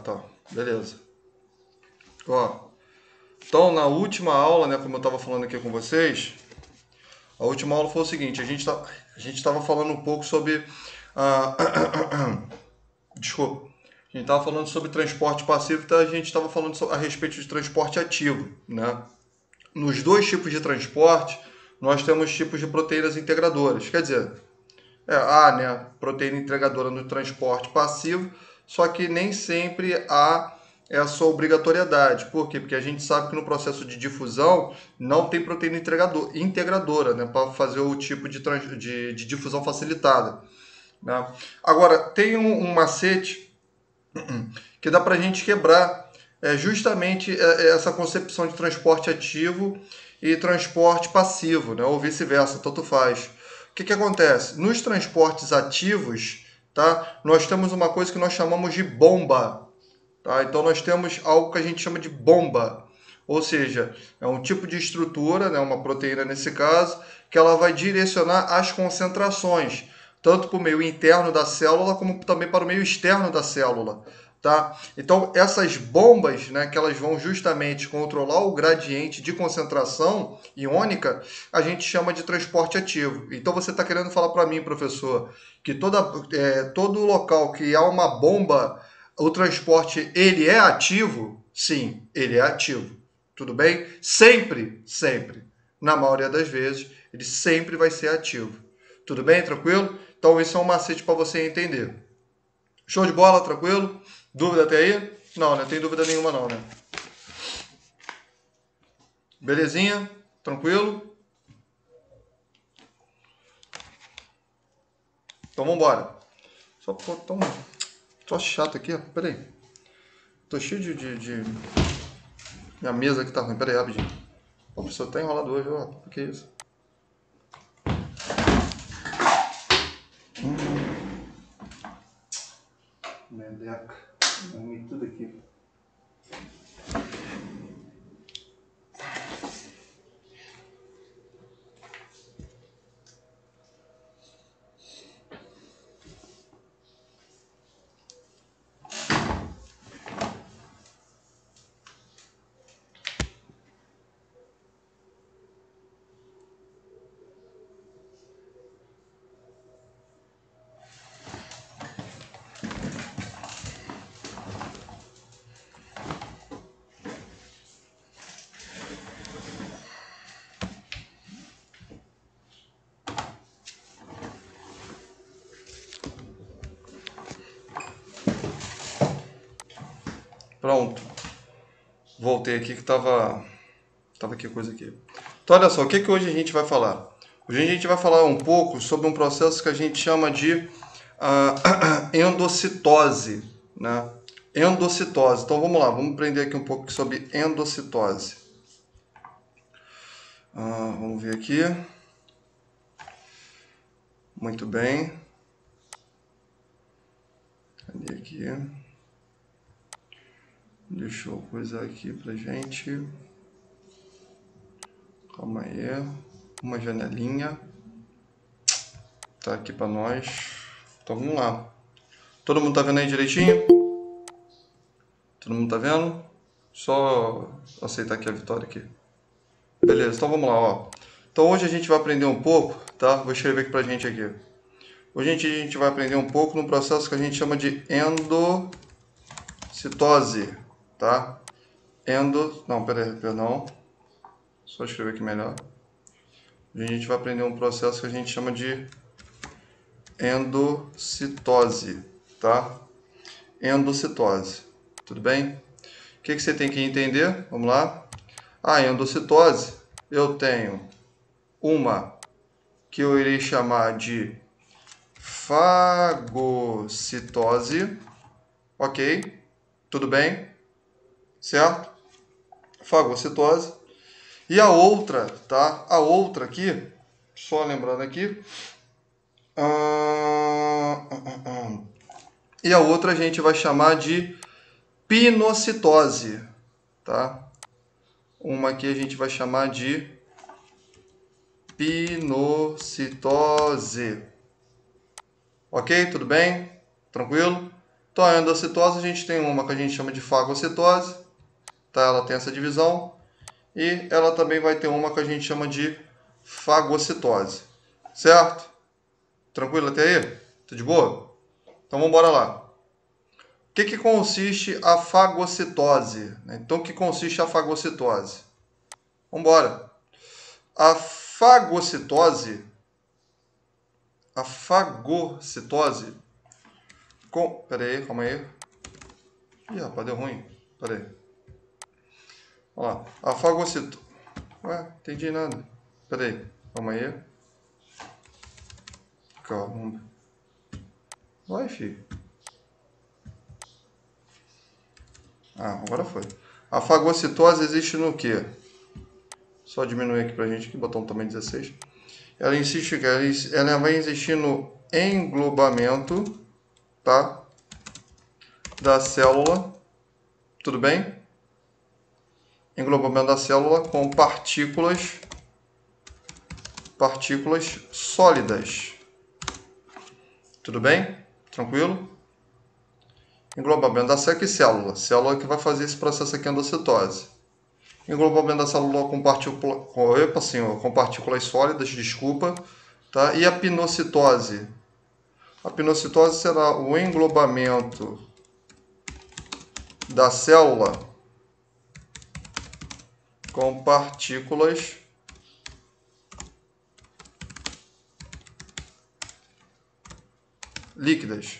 tá. Beleza. Ó, então, na última aula, né, como eu estava falando aqui com vocês, a última aula foi o seguinte, a gente estava falando um pouco sobre... Desculpa. A gente estava falando sobre transporte passivo, então a gente estava falando a respeito de transporte ativo, né? Nos dois tipos de transporte, nós temos tipos de proteínas integradoras. Quer dizer, há, né, proteína integradora no transporte passivo, só que nem sempre há essa obrigatoriedade. Por quê? Porque a gente sabe que no processo de difusão não tem proteína integradora, né, para fazer o tipo de difusão facilitada, né? Agora, tem um macete que dá para a gente quebrar justamente essa concepção de transporte ativo e transporte passivo, né? Ou vice-versa, tanto faz. O que acontece? Nos transportes ativos, tá? Nós temos uma coisa que nós chamamos de bomba. Tá? Então nós temos algo que a gente chama de bomba. Ou seja, é um tipo de estrutura, né? Uma proteína nesse caso, que ela vai direcionar as concentrações, tanto para o meio interno da célula, como também para o meio externo da célula. Tá? Então, essas bombas, né, que elas vão justamente controlar o gradiente de concentração iônica, a gente chama de transporte ativo. Então, você está querendo falar para mim, professor, que todo local que há uma bomba, o transporte, ele é ativo? Sim, ele é ativo. Tudo bem? Sempre, sempre. Na maioria das vezes, ele sempre vai ser ativo. Tudo bem? Tranquilo? Então, isso é um macete para você entender. Show de bola? Tranquilo? Dúvida até aí? Não, não tem dúvida nenhuma não, né? Belezinha? Tranquilo? Então vamos embora. Tô chato aqui, ó. Pera aí. Tô cheio de... Minha mesa aqui tá ruim. Pera aí, rapidinho. O professor tá enrolado hoje, ó. O que é isso? Mendeca. Arrumei tudo aqui. Pronto. Voltei aqui que tava aqui coisa aqui. Então olha só, o que hoje a gente vai falar? Hoje a gente vai falar um pouco sobre um processo que a gente chama de endocitose, né? Endocitose. Então vamos lá, vamos aprender aqui um pouco sobre endocitose. Vamos ver aqui. Muito bem. Cadê aqui? Deixa eu coisar aqui pra gente. Calma aí. Uma janelinha. Tá aqui pra nós. Então vamos lá. Todo mundo tá vendo aí direitinho? Todo mundo tá vendo? Só aceitar aqui a vitória aqui. Beleza, então vamos lá, ó. Então hoje a gente vai aprender um pouco, tá? Vou escrever aqui pra gente aqui. Hoje a gente vai aprender um pouco no processo que a gente chama de endocitose, tá? Perdão. Só escrever aqui melhor. Hoje a gente vai aprender um processo que a gente chama de endocitose, tá? Endocitose, tudo bem? O que você tem que entender? Vamos lá. A endocitose, eu tenho uma que eu irei chamar de fagocitose, ok? Tudo bem? Certo? Fagocitose. E a outra, tá? A outra aqui, só lembrando aqui. E a outra a gente vai chamar de pinocitose, tá? Uma aqui a gente vai chamar de pinocitose. Ok? Tudo bem? Tranquilo? Então, a endocitose, a gente tem uma que a gente chama de fagocitose, tá? Ela tem essa divisão. E ela também vai ter uma que a gente chama de fagocitose. Certo? Tranquilo até aí? Tá de boa? Então, vamos embora lá. O que consiste a fagocitose? Então, o que consiste a fagocitose? Vamos embora. A fagocitose... Pera aí, calma aí. Ih, rapaz, deu ruim. Pera aí. Olha lá. A fagocitose... Ué, entendi nada. Pera aí, calma aí. Calma. Vai, filho. Ah, agora foi. A fagocitose existe no quê? Só diminuir aqui pra gente, que botão também 16. Ela vai existir no englobamento, tá? Da célula. Tudo bem? Englobamento da célula com partículas sólidas. Tudo bem? Tranquilo? Englobamento da célula e célula. Célula que vai fazer esse processo aqui, endocitose. Englobamento da célula com partículas sólidas, desculpa. Tá? E a pinocitose? A pinocitose será o englobamento da célula com partículas líquidas.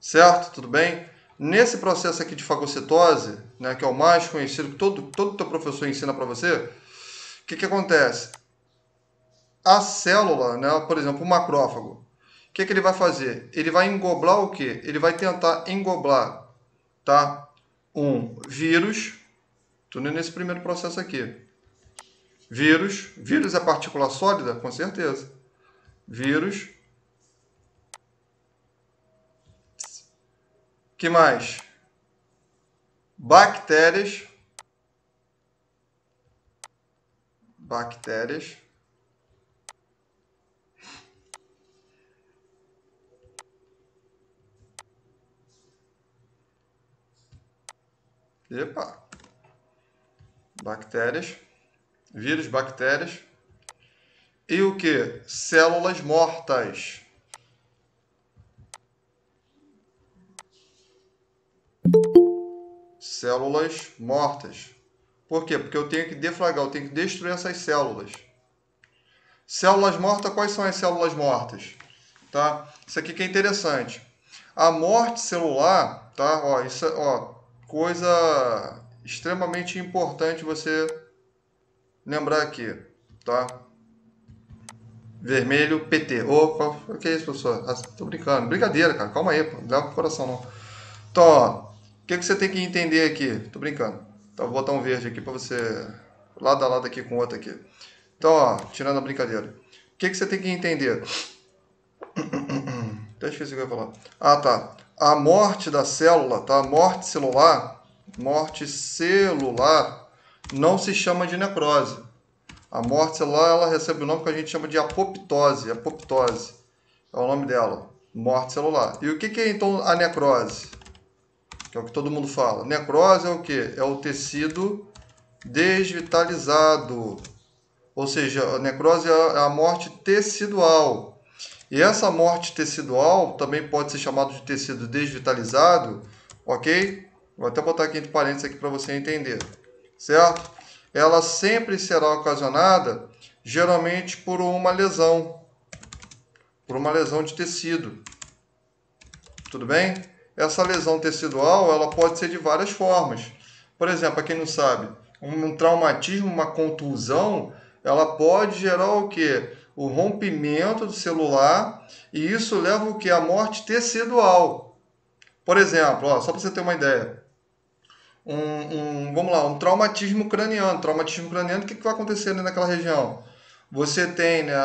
Certo? Tudo bem? Nesse processo aqui de fagocitose, né, que é o mais conhecido, que todo teu professor ensina para você, o que acontece? A célula, né, por exemplo, o macrófago, o que ele vai fazer? Ele vai engoblar o quê? Ele vai tentar engoblar, tá? Um vírus, tudo nesse primeiro processo aqui. Vírus é partícula sólida? Com certeza. Vírus. Que mais? Bactérias. Epa. Bactérias. Vírus, bactérias. E o que? Células mortas. Células mortas. Por quê? Porque eu tenho que deflagrar, eu tenho que destruir essas células. Células mortas, quais são as células mortas? Tá? Isso aqui que é interessante. A morte celular, tá? Ó, isso, ó, coisa extremamente importante você lembrar aqui, tá? Vermelho, PT. Opa, o que é isso, professor? Ah, tô brincando. Brincadeira, cara. Calma aí, pô. Não leva pro coração, não. Então, ó, o que você tem que entender aqui? Tô brincando. Então, vou botar um verde aqui para você... Lado a lado aqui com o outro aqui. Então, ó, tirando a brincadeira. O que você tem que entender? Até esqueci o que eu ia falar. Ah, tá. A morte da célula, tá? Morte celular não se chama de necrose. A morte celular, ela recebe o nome que a gente chama de apoptose. Apoptose é o nome dela. Morte celular. E o que é então a necrose? Que é o que todo mundo fala. Necrose é o quê? É o tecido desvitalizado. Ou seja, a necrose é a morte tecidual. E essa morte tecidual também pode ser chamada de tecido desvitalizado, ok? Vou até botar aqui entre parênteses aqui para você entender, certo? Ela sempre será ocasionada, geralmente, por uma lesão de tecido. Tudo bem? Essa lesão tecidual, ela pode ser de várias formas. Por exemplo, para quem não sabe, um traumatismo, uma contusão, ela pode gerar o quê? O rompimento do celular, e isso leva o quê? A morte tecidual. Por exemplo, ó, só para você ter uma ideia, vamos lá, um traumatismo craniano. Traumatismo craniano, o que vai acontecer ali naquela região? Você tem, né,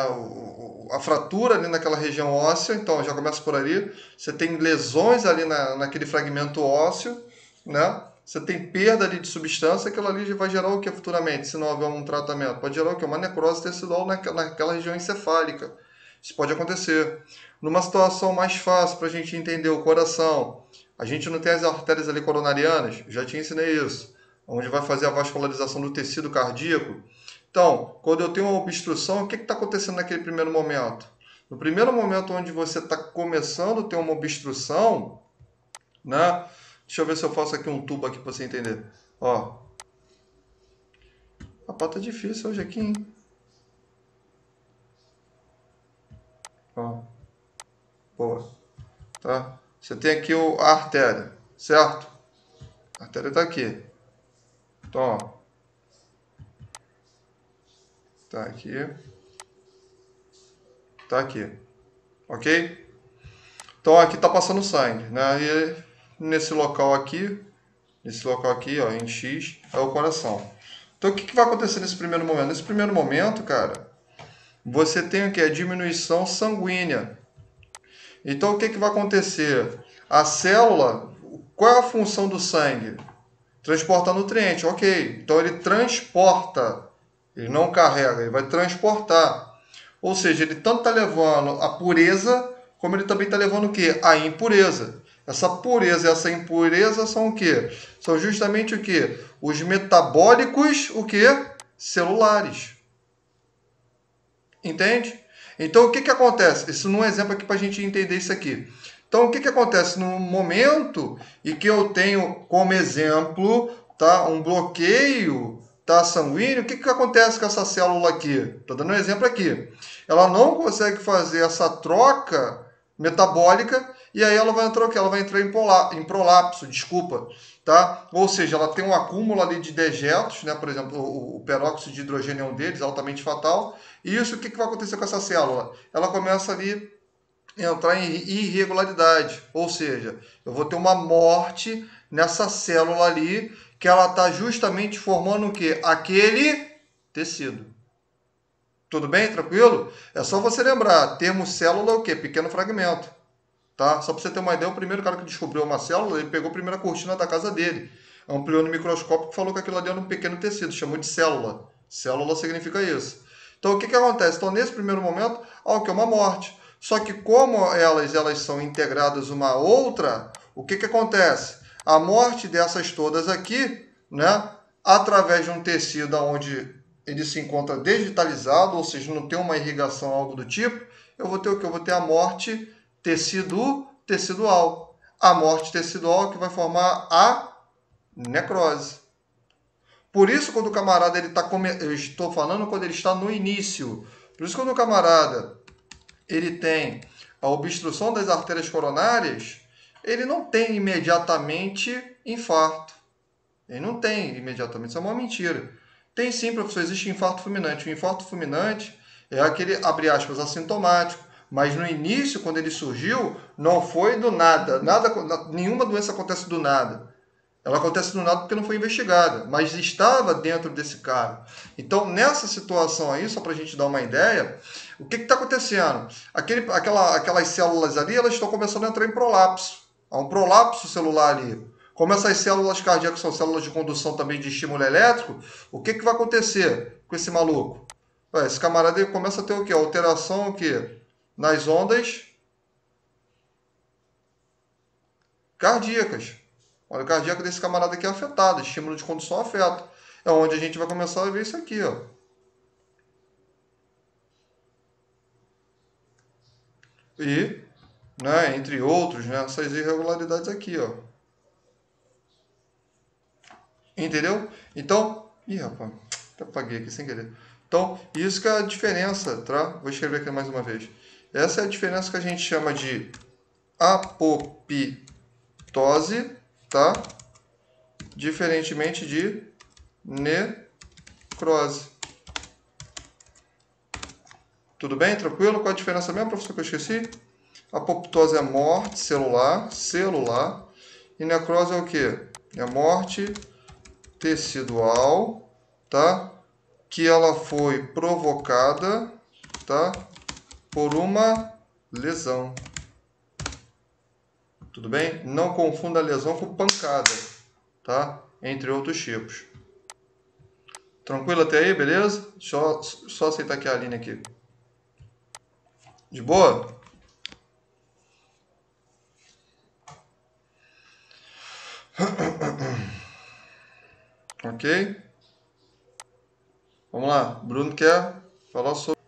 a fratura ali naquela região óssea, então já começa por ali. Você tem lesões ali naquele fragmento ósseo, né? Você tem perda ali de substância, aquilo ali vai gerar o que futuramente, se não houver um tratamento? Pode gerar o que? Uma necrose tecidual naquela região encefálica. Isso pode acontecer. Numa situação mais fácil para a gente entender o coração, a gente não tem as artérias ali coronarianas, já te ensinei isso, onde vai fazer a vascularização do tecido cardíaco. Então, quando eu tenho uma obstrução, o que está acontecendo naquele primeiro momento? No primeiro momento onde você está começando a ter uma obstrução, né? Deixa eu ver se eu faço aqui um tubo aqui para você entender. Ó, a pata tá difícil hoje aqui, hein? Ó, boa. Tá? Você tem aqui a artéria, certo? A artéria está aqui. Então, ó, tá aqui, tá aqui, ok? Então aqui está passando sangue, né? E nesse local aqui, ó, em X, é o coração. Então o que vai acontecer nesse primeiro momento? Nesse primeiro momento, cara, você tem o que? A diminuição sanguínea. Então o que vai acontecer? A célula, qual é a função do sangue? Transportar nutriente, ok. Então ele transporta, ele não carrega, ele vai transportar. Ou seja, ele tanto está levando a pureza, como ele também está levando o quê? A impureza. Essa pureza e essa impureza são o quê? São justamente o quê? Os metabólicos, o quê? Celulares. Entende? Então, o que, que acontece? Isso num exemplo aqui para a gente entender isso aqui. Então, o que, que acontece? No momento em que eu tenho como exemplo, tá, um bloqueio, tá, sanguíneo, o que, que acontece com essa célula aqui? Estou dando um exemplo aqui. Ela não consegue fazer essa troca metabólica e aí ela vai entrar o quê? Ela vai entrar em prolapso, desculpa. Tá? Ou seja, ela tem um acúmulo ali de dejetos, né? Por exemplo, o peróxido de hidrogênio é um deles, altamente fatal. E isso, o que, que vai acontecer com essa célula? Ela começa ali a entrar em irregularidade, ou seja, eu vou ter uma morte nessa célula ali, que ela está justamente formando o quê? Aquele tecido. Tudo bem? Tranquilo? É só você lembrar, termo célula é o quê? Pequeno fragmento. Tá? Só para você ter uma ideia, o primeiro cara que descobriu uma célula, ele pegou a primeira cortina da casa dele, ampliou no microscópio e falou que aquilo ali era um pequeno tecido, chamou de célula. Célula significa isso. Então, o que, que acontece? Então, nesse primeiro momento, há o que? Uma morte. Só que como elas são integradas uma à outra, o que, que acontece? A morte dessas todas aqui, né, através de um tecido onde ele se encontra desvitalizado, ou seja, não tem uma irrigação, algo do tipo, eu vou ter o que? Eu vou ter a morte tecidual. A morte tecidual que vai formar a necrose. Por isso, quando o camarada ele tá eu estou falando quando ele está no início. Por isso, quando o camarada ele tem a obstrução das artérias coronárias, ele não tem imediatamente infarto. Ele não tem imediatamente, isso é uma mentira. Tem sim, professor, existe infarto fulminante. O infarto fulminante é aquele, abre aspas, assintomático. Mas no início, quando ele surgiu, não foi do nada. Nenhuma doença acontece do nada. Ela acontece do nada porque não foi investigada, mas estava dentro desse cara. Então, nessa situação aí, só para a gente dar uma ideia, o que está acontecendo? Aquelas células ali, elas estão começando a entrar em prolapso. Há um prolapso celular ali. Como essas células cardíacas são células de condução também de estímulo elétrico, o que vai acontecer com esse maluco? Esse camarada ele começa a ter o quê? Alteração o quê? Nas ondas cardíacas. O óleo cardíaco desse camarada aqui é afetado, estímulo de condução afeta. É onde a gente vai começar a ver isso aqui, ó. E, né, entre outros, né, essas irregularidades aqui, ó. Entendeu? Então, ih, rapaz, até apaguei aqui sem querer. Então, isso que é a diferença, tá? Vou escrever aqui mais uma vez. Essa é a diferença que a gente chama de apoptose, tá? Diferentemente de necrose. Tudo bem? Tranquilo? Qual a diferença mesmo, professor, que eu esqueci? Apoptose é morte celular. E necrose é o quê? É morte tecidual, tá? Que ela foi provocada, tá? Por uma lesão. Tudo bem? Não confunda lesão com pancada, tá? Entre outros tipos. Tranquilo até aí, beleza? Só aceitar aqui a linha aqui. De boa? Ok? Vamos lá. Bruno quer falar sobre...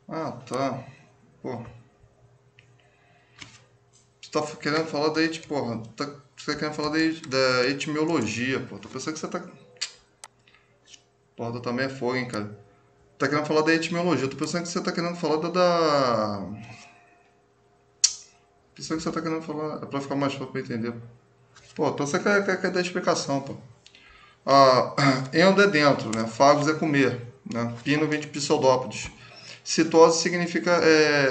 Ah, tá. Pô. Você tá querendo falar da porra, você tá querendo falar da etimologia, pô. Tô pensando que você tá... Porra, tu também é fogo, hein, cara. Tá querendo falar da etimologia. Tô pensando que você tá querendo falar pensando que você tá querendo falar... É pra ficar mais fácil pra entender. Pô, então você quer dar explicação, pô. Ah, endo é dentro, né? Fagos é comer, né? Pino vem de pseudópodes. Citose significa,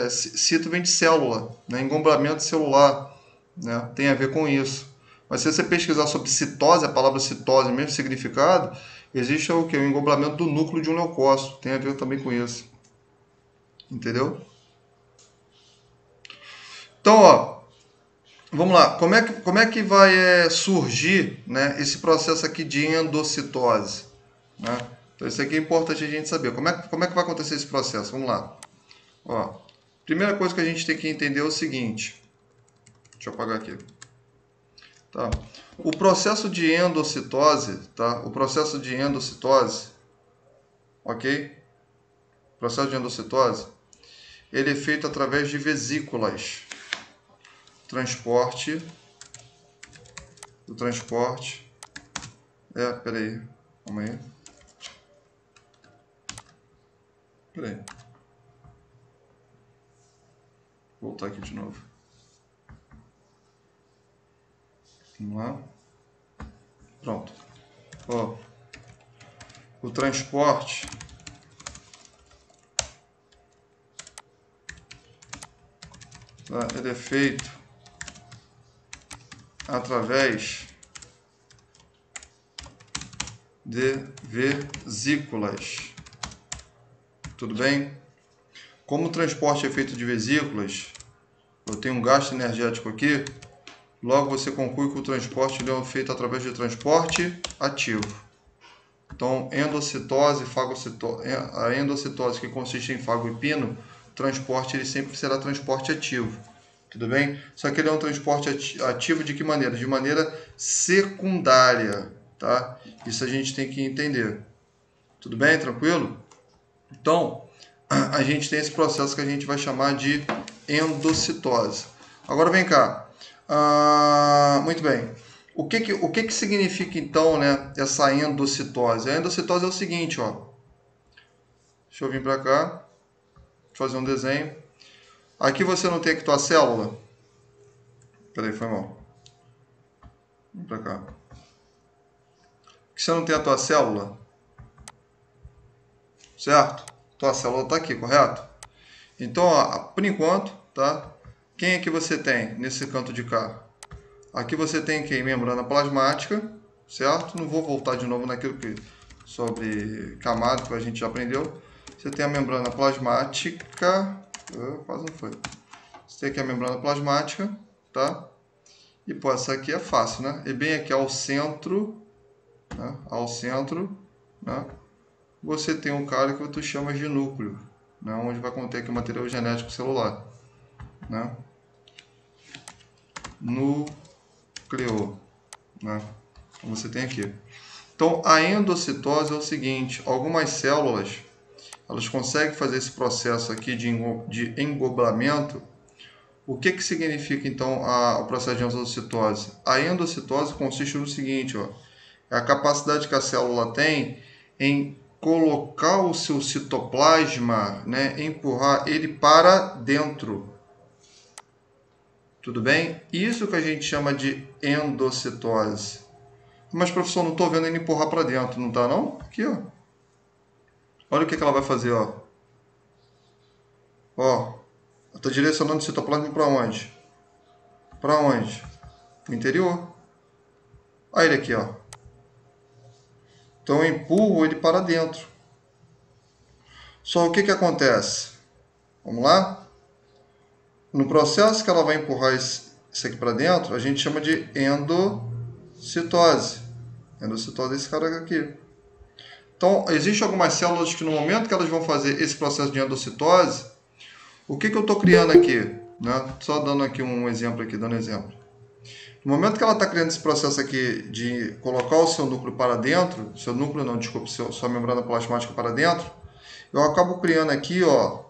cito vem de célula, né? Engombramento celular, né? Tem a ver com isso. Mas se você pesquisar sobre citose, a palavra citose, mesmo significado, existe o que? O engombramento do núcleo de um leucócito. Tem a ver também com isso. Entendeu? Então, ó, vamos lá. Como é que vai surgir, né, esse processo aqui de endocitose? Né? Então, isso aqui é importante a gente saber. Como é que vai acontecer esse processo? Vamos lá. Ó, primeira coisa que a gente tem que entender é o seguinte. Deixa eu apagar aqui. Tá? O processo de endocitose, tá? O processo de endocitose, ok? O processo de endocitose, ele é feito através de vesículas. Transporte, do transporte. Peraí, calma aí. Peraí. Vou voltar aqui de novo. Vamos lá. Pronto. Ó, o transporte tá? Ele é feito através de vesículas. Tudo bem? Como o transporte é feito de vesículas, eu tenho um gasto energético aqui, logo você conclui que o transporte é feito através de transporte ativo. Então, endocitose, fagocitose, a endocitose que consiste em fago e pino, transporte ele sempre será transporte ativo. Tudo bem? Só que ele é um transporte ativo de que maneira? De maneira secundária, tá? Isso a gente tem que entender. Tudo bem? Tranquilo? Então, a gente tem esse processo que a gente vai chamar de endocitose. Agora vem cá. Muito bem. O que significa então, né, essa endocitose? A endocitose é o seguinte, ó. Deixa eu vir para cá, fazer um desenho. Aqui você não tem aqui tua célula. Peraí, foi mal. Vem para cá. Aqui você não tem a tua célula, certo? Tua célula está aqui, correto? Então, ó, por enquanto, tá? Quem é que você tem nesse canto de cá? Aqui você tem quem? Membrana plasmática, certo? Não vou voltar de novo naquilo sobre camada que a gente já aprendeu. Você tem a membrana plasmática, quase não foi. Você tem aqui a membrana plasmática, tá? E pô, essa aqui é fácil, né? E bem aqui ao centro, né? Ao centro, né? Você tem um cara que tu chamas de núcleo, né? Onde vai conter aqui o material genético celular, né? Núcleo, né? Você tem aqui. Então, a endocitose é o seguinte, algumas células, elas conseguem fazer esse processo aqui de engoblamento. O que significa, então, o processo de endocitose? A endocitose consiste no seguinte, ó, é a capacidade que a célula tem em colocar o seu citoplasma, né, empurrar ele para dentro. Tudo bem? Isso que a gente chama de endocitose. Mas, professor, não estou vendo ele empurrar para dentro, não está não? Aqui, ó. Olha o que ela vai fazer, ó. Ó, está direcionando o citoplasma para onde? Para onde? O interior. Olha ele aqui, ó. Então eu empurro ele para dentro. Só o que acontece? Vamos lá? No processo que ela vai empurrar isso aqui para dentro, a gente chama de endocitose. Endocitose é esse cara aqui. Então, existem algumas células que no momento que elas vão fazer esse processo de endocitose, o que eu estou criando aqui? Né? Só dando aqui um exemplo aqui, dando exemplo. No momento que ela está criando esse processo aqui de colocar o seu núcleo para dentro, seu núcleo não, desculpa, sua membrana plasmática para dentro, eu acabo criando aqui, ó,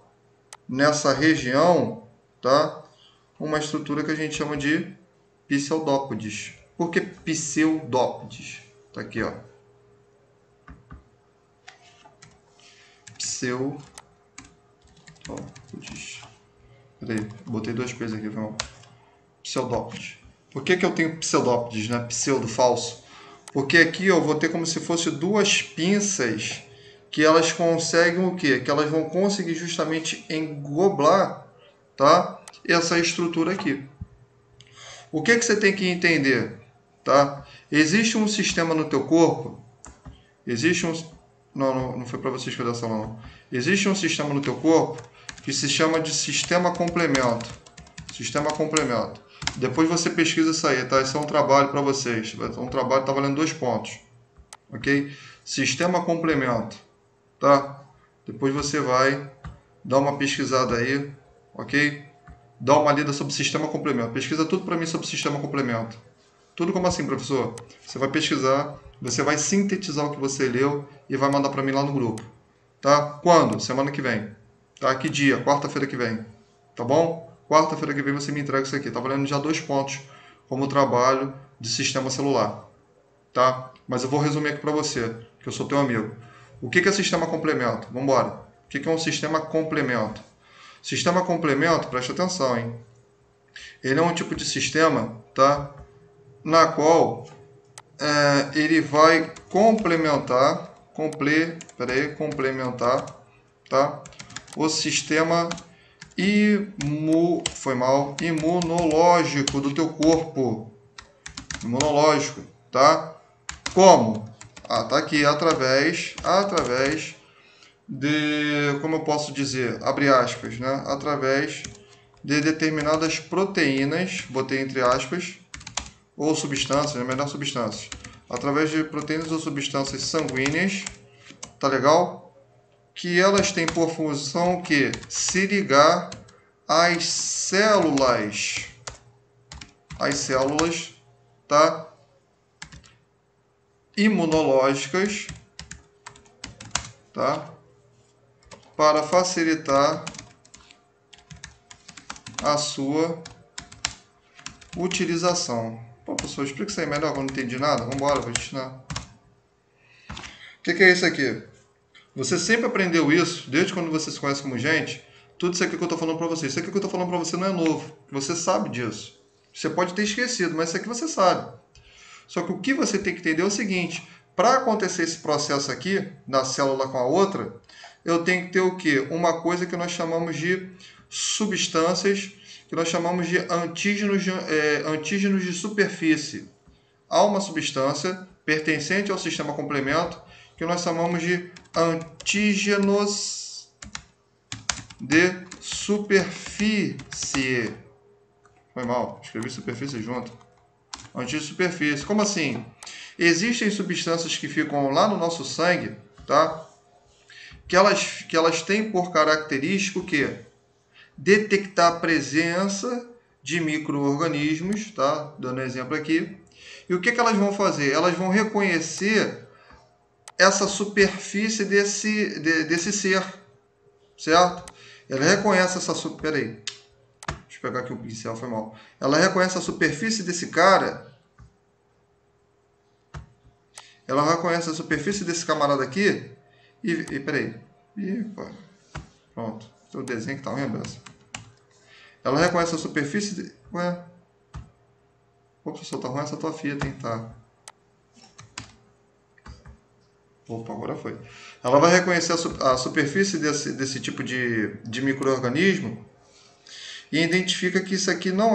nessa região, tá? Uma estrutura que a gente chama de pseudópodes. Por que pseudópodes? Tá aqui, ó. Pseudópodes. Peraí, botei dois P's aqui, vamos. Pseudópodes. Por que eu tenho pseudópodes, né? Pseudo, falso. Porque aqui eu vou ter como se fosse duas pinças que elas conseguem o quê? Que elas vão conseguir justamente engoblar, tá? Essa estrutura aqui. O que você tem que entender, tá? Existe um sistema no teu corpo, existe um... Não foi para vocês que eu dei essa aula, não. Existe um sistema no teu corpo que se chama de sistema complemento. Sistema complemento. Depois você pesquisa isso aí, tá? Esse é um trabalho para vocês. Um trabalho que tá valendo 2 pontos. Ok? Sistema complemento. Tá? Depois você vai dar uma pesquisada aí. Ok? Dá uma lida sobre sistema complemento. Pesquisa tudo para mim sobre sistema complemento. Tudo como assim, professor? Você vai pesquisar, você vai sintetizar o que você leu e vai mandar para mim lá no grupo. Tá? Quando? Semana que vem. Tá? Que dia? Quarta-feira que vem. Tá bom? Quarta-feira que vem você me entrega isso aqui. Tá valendo já 2 pontos como trabalho de sistema celular. Tá? Mas eu vou resumir aqui para você, que eu sou teu amigo. O que é sistema complemento? Vamos embora. O que é um sistema complemento? Sistema complemento, preste atenção, hein? Ele é um tipo de sistema, tá? Na qual ele vai complementar, tá? O sistema imunológico do teu corpo. Imunológico, tá? Como? Tá aqui, através de, como eu posso dizer, abre aspas, né? Através de determinadas proteínas, botei entre aspas, ou substâncias, né? Melhor substâncias. Através de proteínas ou substâncias sanguíneas, tá legal? Que elas têm por função que se ligar às células, tá? Imunológicas, tá? Para facilitar a sua utilização. Pô, professor, explica isso aí melhor, que eu não entendi nada. Vamos embora, vou ensinar. O que é isso aqui? Você sempre aprendeu isso, desde quando você se conhece como gente. Tudo isso aqui que eu estou falando para você. Isso aqui que eu estou falando para você não é novo. Você sabe disso. Você pode ter esquecido, mas isso aqui você sabe. Só que o que você tem que entender é o seguinte. Para acontecer esse processo aqui, da célula com a outra, eu tenho que ter o quê? Uma coisa que nós chamamos de substâncias, que nós chamamos de antígenos de superfície. Há uma substância pertencente ao sistema complemento que nós chamamos de antígenos de superfície. Foi mal, escrevi superfície junto. Antígeno de superfície. Como assim? Existem substâncias que ficam lá no nosso sangue, tá? Que elas têm por característico que detectar a presença de micro-organismos, tá? Dando exemplo aqui. E o que elas vão fazer? Elas vão reconhecer essa superfície desse ser, certo? Ela reconhece essa superfície. Deixa eu pegar aqui o pincel, foi mal. Ela reconhece a superfície desse cara. Ela reconhece a superfície desse camarada aqui. E peraí. Pronto. O desenho que tá ruim, beleza. Ela reconhece a superfície. Ué. Ô, professor, tá ruim essa tua fita, hein? Tá. Opa, agora foi. Ela vai reconhecer a superfície desse tipo de micro-organismo e identifica que isso aqui não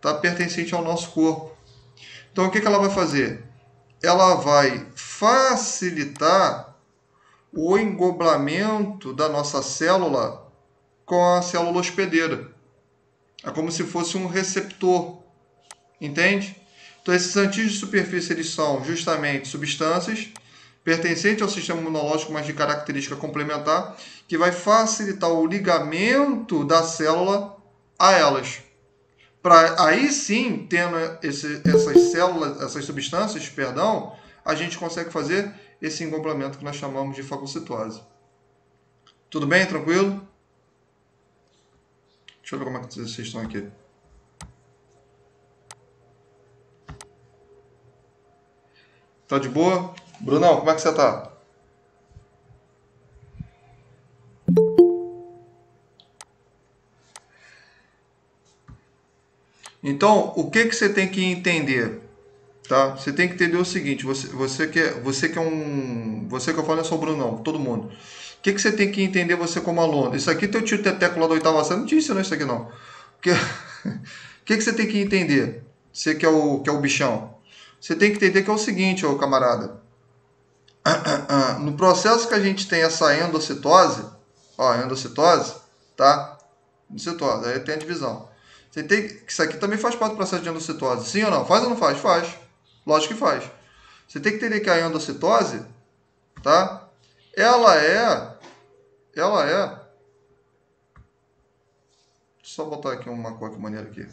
tá pertencente ao nosso corpo. Então, o que ela vai fazer? Ela vai facilitar o engoblamento da nossa célula com a célula hospedeira. É como se fosse um receptor, entende? Então, esses antígenos de superfície eles são justamente substâncias pertencente ao sistema imunológico, mas de característica complementar, que vai facilitar o ligamento da célula a elas. Para aí sim, tendo essas células, essas substâncias, perdão, a gente consegue fazer esse engombramento que nós chamamos de fagocitose. Tudo bem? Tranquilo? Deixa eu ver como é que vocês estão aqui. Tá de boa? Brunão, como é que você tá? Então, o que você tem que entender? Tá? Você tem que entender o seguinte, você que eu falo é só o Brunão, todo mundo. O que você tem que entender você como aluno? Isso aqui teu tio Teteco lá da oitava série não te ensinou isso aqui não. Porque, o que você tem que entender? Você que é o bichão. Você tem que entender que é o seguinte, ô camarada. No processo que a gente tem essa endocitose, ó, endocitose, tá? Endocitose, aí tem a divisão. Você tem, isso aqui também faz parte do processo de endocitose. Sim ou não? Faz ou não faz? Faz. Lógico que faz. Você tem que entender que a endocitose, tá? Ela é, deixa eu só botar aqui uma qualquer maneira aqui.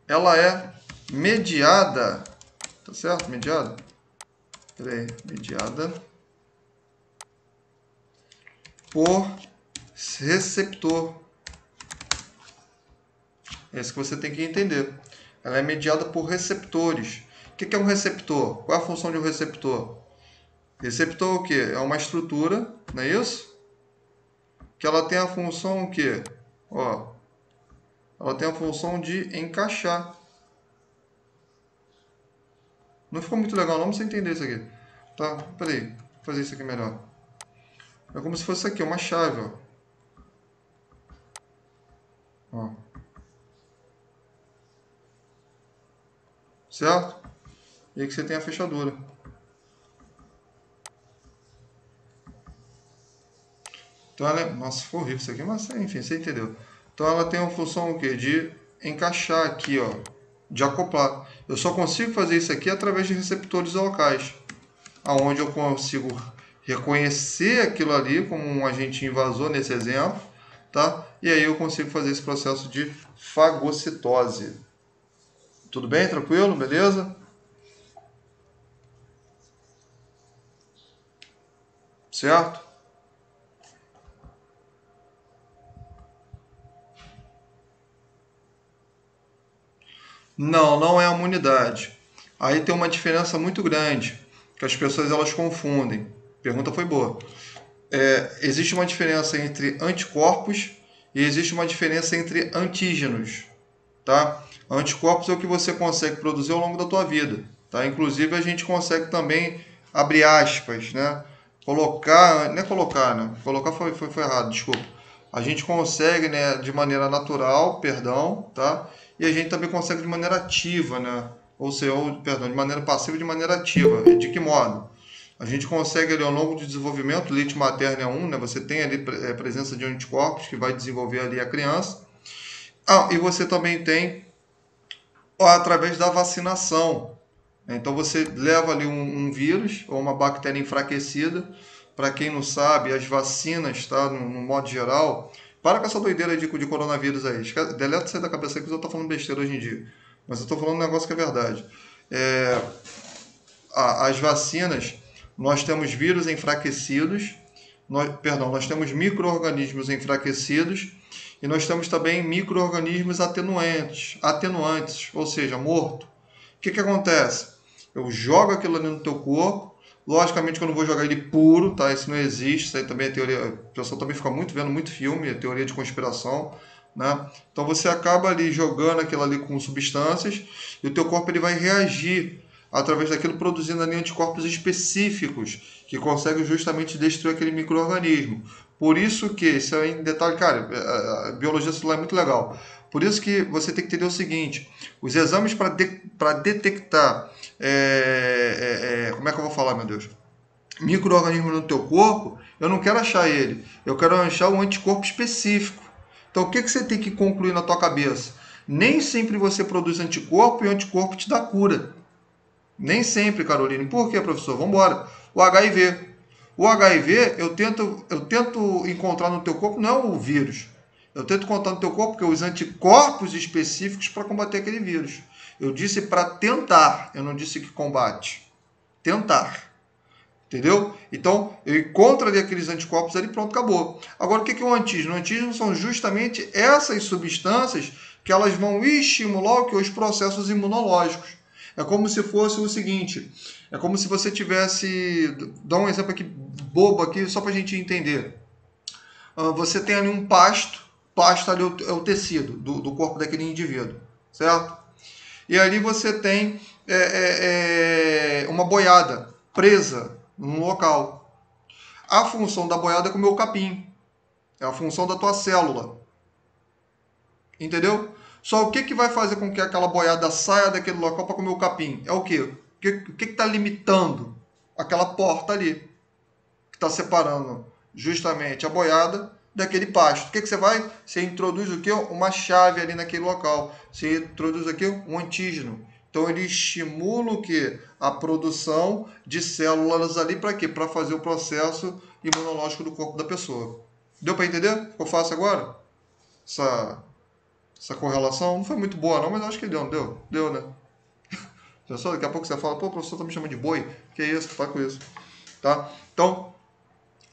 Ela é mediada, tá certo? Mediada. Peraí, mediada por receptor. É isso que você tem que entender. Ela é mediada por receptores. O que é um receptor? Qual é a função de um receptor? Receptor é o quê? É uma estrutura, não é isso? Que ela tem a função o quê? Ó, ela tem a função de encaixar. Não ficou muito legal não pra você entender isso aqui. Tá, peraí, vou fazer isso aqui melhor. É como se fosse isso aqui, uma chave, ó. Ó. Certo? E aí que você tem a fechadura. Então ela é... Nossa, ficou horrível isso aqui, mas enfim, você entendeu. Então ela tem a função o quê? De encaixar aqui, ó. De acoplar. Eu só consigo fazer isso aqui através de receptores locais. Onde eu consigo reconhecer aquilo ali como um agente invasor nesse exemplo, tá? E aí eu consigo fazer esse processo de fagocitose. Tudo bem? Tranquilo? Beleza? Certo? Não, não é a imunidade. Aí tem uma diferença muito grande, que as pessoas elas confundem. Pergunta foi boa. Existe uma diferença entre anticorpos e existe uma diferença entre antígenos, tá? Anticorpos é o que você consegue produzir ao longo da tua vida, tá? Inclusive a gente consegue também abrir aspas, né? Colocar, não é colocar, né? Colocar foi errado, desculpa. A gente consegue, né, de maneira natural, perdão, tá? E a gente também consegue de maneira ativa, né? Ou seja, perdão, de maneira passiva e de maneira ativa. De que modo? A gente consegue ali ao longo do desenvolvimento, o leite materno é um, né? Você tem ali presença de anticorpos que vai desenvolver ali a criança. E você também tem através da vacinação. Então você leva ali um vírus ou uma bactéria enfraquecida. Para quem não sabe, as vacinas, tá? No modo geral. Para com essa doideira de coronavírus aí. Deleta isso aí da cabeça que eu estou falando besteira hoje em dia. Mas eu estou falando um negócio que é verdade. As vacinas, nós temos vírus enfraquecidos, nós temos micro-organismos enfraquecidos e nós temos também micro-organismos atenuantes, ou seja, morto. O que acontece? Eu jogo aquilo ali no teu corpo, logicamente que eu não vou jogar ele puro, tá? Isso não existe, isso aí também é teoria, o pessoal também fica vendo muito filme, é teoria de conspiração, né? Então você acaba ali jogando aquilo ali com substâncias e o teu corpo ele vai reagir através daquilo produzindo ali anticorpos específicos que conseguem justamente destruir aquele micro-organismo. Por isso que, isso é em detalhe, cara, a biologia celular é muito legal. Por isso que você tem que entender o seguinte, os exames para detectar, como é que eu vou falar, meu Deus? Micro-organismo no teu corpo, eu não quero achar ele, eu quero achar um anticorpo específico. Então o que você tem que concluir na tua cabeça? Nem sempre você produz anticorpo e o anticorpo te dá cura. Nem sempre, Caroline. Por quê, professor? Vamos embora. O HIV. O HIV, eu tento encontrar no teu corpo, não é o vírus. Eu tento encontrar no teu corpo que os anticorpos específicos para combater aquele vírus. Eu disse para tentar, eu não disse que combate. Tentar. Entendeu? Então, eu encontro ali aqueles anticorpos ali, pronto, acabou. Agora, o que é o antígeno? O antígeno são justamente essas substâncias que elas vão estimular o que? Os processos imunológicos. É como se fosse o seguinte, é como se você tivesse... Dá um exemplo aqui, bobo aqui, só para a gente entender. Você tem ali um pasto ali é o tecido do corpo daquele indivíduo, certo? E ali você tem uma boiada presa num local. A função da boiada é comer o capim. É a função da tua célula. Entendeu? Só o que vai fazer com que aquela boiada saia daquele local para comer o capim? É o quê? O que está limitando aquela porta ali? Que está separando justamente a boiada daquele pasto. O que você vai? Você introduz o quê? Uma chave ali naquele local. Você introduz aqui um antígeno. Então ele estimula o quê? A produção de células ali para quê? Para fazer o processo imunológico do corpo da pessoa. Deu para entender? Ficou fácil agora? Essa correlação não foi muito boa não, mas acho que deu, não deu? Deu, né? Pessoal, daqui a pouco você fala, pô, o professor tá me chamando de boi. Que isso? Para com isso. Tá? Então,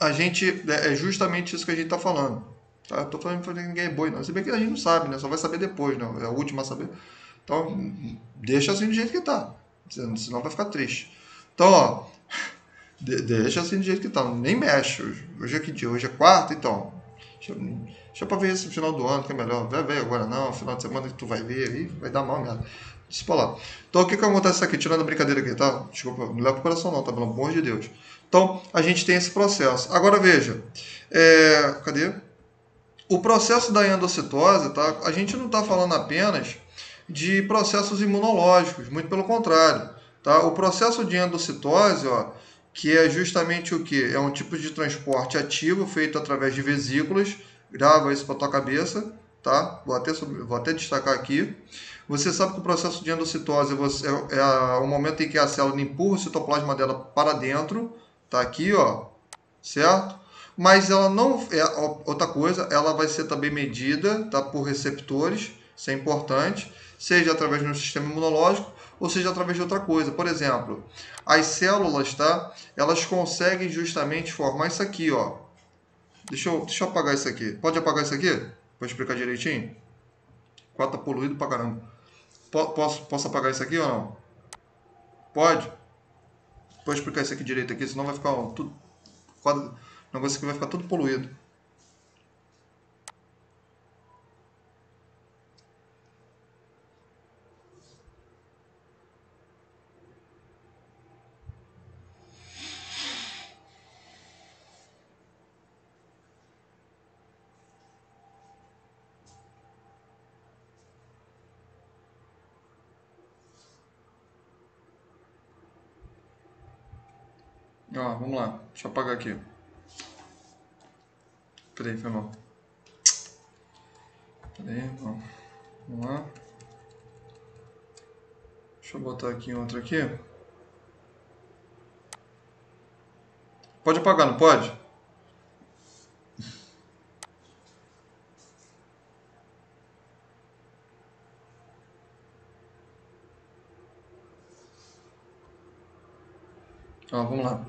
a gente, é justamente isso que a gente está falando. Tá? Eu estou falando que ninguém é boi, não. Se bem que a gente não sabe, né? Só vai saber depois, né? É a última a saber. Então, deixa assim do jeito que está. Senão vai ficar triste. Então, ó, deixa assim do jeito que está. Nem mexe. Hoje é que dia? Hoje é quarta, então. Deixa pra ver esse final do ano, que é melhor. Vai ver agora não, final de semana que tu vai ver aí, vai dar mal merda. Deixa pra lá. Então, o que acontece aqui? Tirando a brincadeira aqui, tá? Desculpa, não leva pro coração não, tá? Pelo amor de Deus. Então, a gente tem esse processo. Agora, veja. Cadê? O processo da endocitose, tá? A gente não está falando apenas de processos imunológicos, muito pelo contrário. Tá? O processo de endocitose, ó, que é justamente o que? É um tipo de transporte ativo feito através de vesículas. Grava isso para tua cabeça, tá? Vou até destacar aqui. Você sabe que o processo de endocitose é o momento em que a célula empurra o citoplasma dela para dentro, tá aqui, ó, certo? Mas ela não é outra coisa, ela vai ser também medida, tá, por receptores, isso é importante, seja através do sistema imunológico ou seja através de outra coisa. Por exemplo, as células, tá, elas conseguem justamente formar isso aqui, ó. Deixa eu apagar isso aqui. Pode apagar isso aqui? Vou explicar direitinho. O quadro tá poluído pra caramba. Posso apagar isso aqui ou não? Pode? Vou explicar isso aqui direito aqui, senão vai ficar tudo... O negócio aqui vai ficar tudo poluído. Ó, vamos lá. Deixa eu apagar aqui. Peraí, foi mal. Peraí, ó. Vamos lá. Deixa eu botar aqui outro aqui. Pode apagar, não pode? Ó, vamos lá.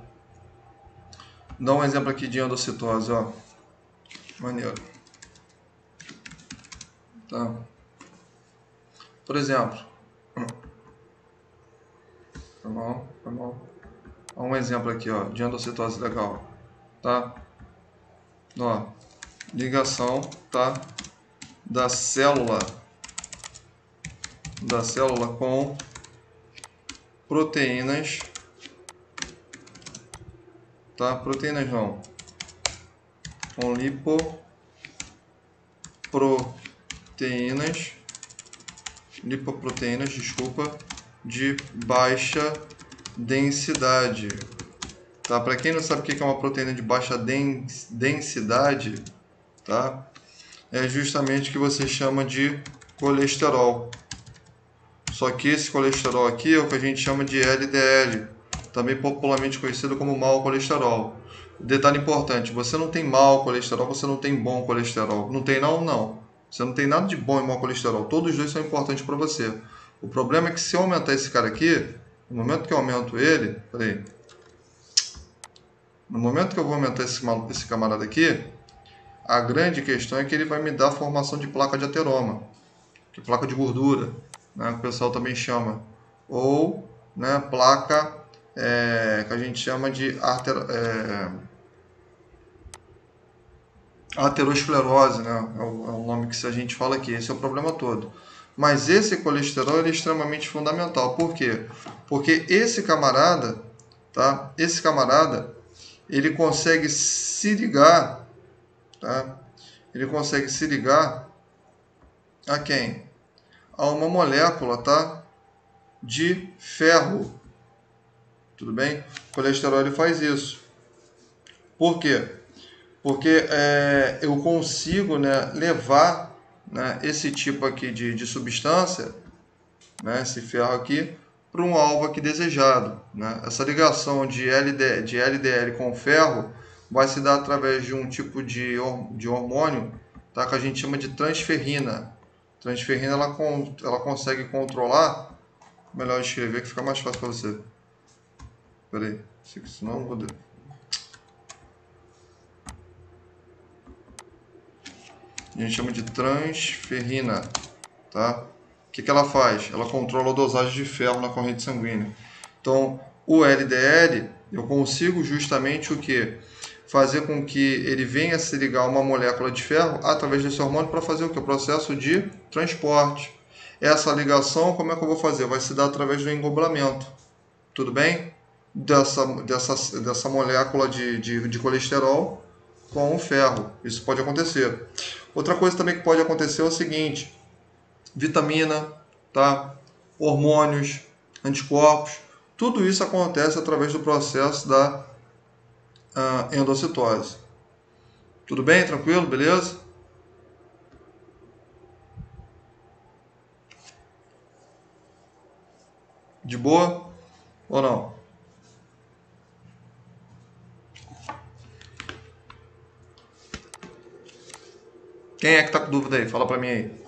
Dá um exemplo aqui de endocitose, ó. Maneiro. Tá. Por exemplo. Foi mal, foi mal. Ó, um exemplo aqui, ó, de endocitose legal. Tá? Ó, ligação, tá? Da célula com proteínas, tá? Proteínas não, com lipoproteínas, desculpa, de baixa densidade, tá? Para quem não sabe o que é uma proteína de baixa densidade, tá? É justamente o que você chama de colesterol. Só que esse colesterol aqui é o que a gente chama de LDL, também popularmente conhecido como mau colesterol. Detalhe importante, você não tem mau colesterol, você não tem bom colesterol. Não tem não? Não. Você não tem nada de bom e mau colesterol. Todos os dois são importantes para você. O problema é que se eu aumentar esse cara aqui, no momento que eu aumento ele, peraí, no momento que eu vou aumentar esse camarada aqui, a grande questão é que ele vai me dar a formação de placa de ateroma, que é placa de gordura, né, que o pessoal também chama, ou, né, placa que a gente chama de aterosclerose, né, é o nome que a gente fala aqui. Esse é o problema todo. Mas esse colesterol ele é extremamente fundamental. Por quê? Porque esse camarada, tá? Esse camarada, ele consegue se ligar, tá? Ele consegue se ligar a quem? A uma molécula, tá? De ferro. Tudo bem? O colesterol ele faz isso. Por quê? Porque eu consigo, né, levar, né, esse tipo aqui de substância, né, esse ferro aqui, para um alvo aqui desejado. Né? Essa ligação de LDL com ferro vai se dar através de um tipo de hormônio, tá, que a gente chama de transferrina. Transferrina ela consegue controlar. Melhor escrever que fica mais fácil para você. Espera aí, senão não vou... A gente chama de transferrina, tá? O que ela faz? Ela controla a dosagem de ferro na corrente sanguínea. Então, o LDL, eu consigo justamente o que? Fazer com que ele venha se ligar a uma molécula de ferro através desse hormônio para fazer o que? O processo de transporte. Essa ligação, como é que eu vou fazer? Vai se dar através do engoblamento. Tudo bem? Dessa molécula de colesterol com o ferro. Isso pode acontecer. Outra coisa também que pode acontecer é o seguinte: vitamina, tá? Hormônios, anticorpos, tudo isso acontece através do processo da endocitose. Tudo bem? Tranquilo? Beleza? De boa? Ou não? Quem é que tá com dúvida aí? Fala pra mim aí.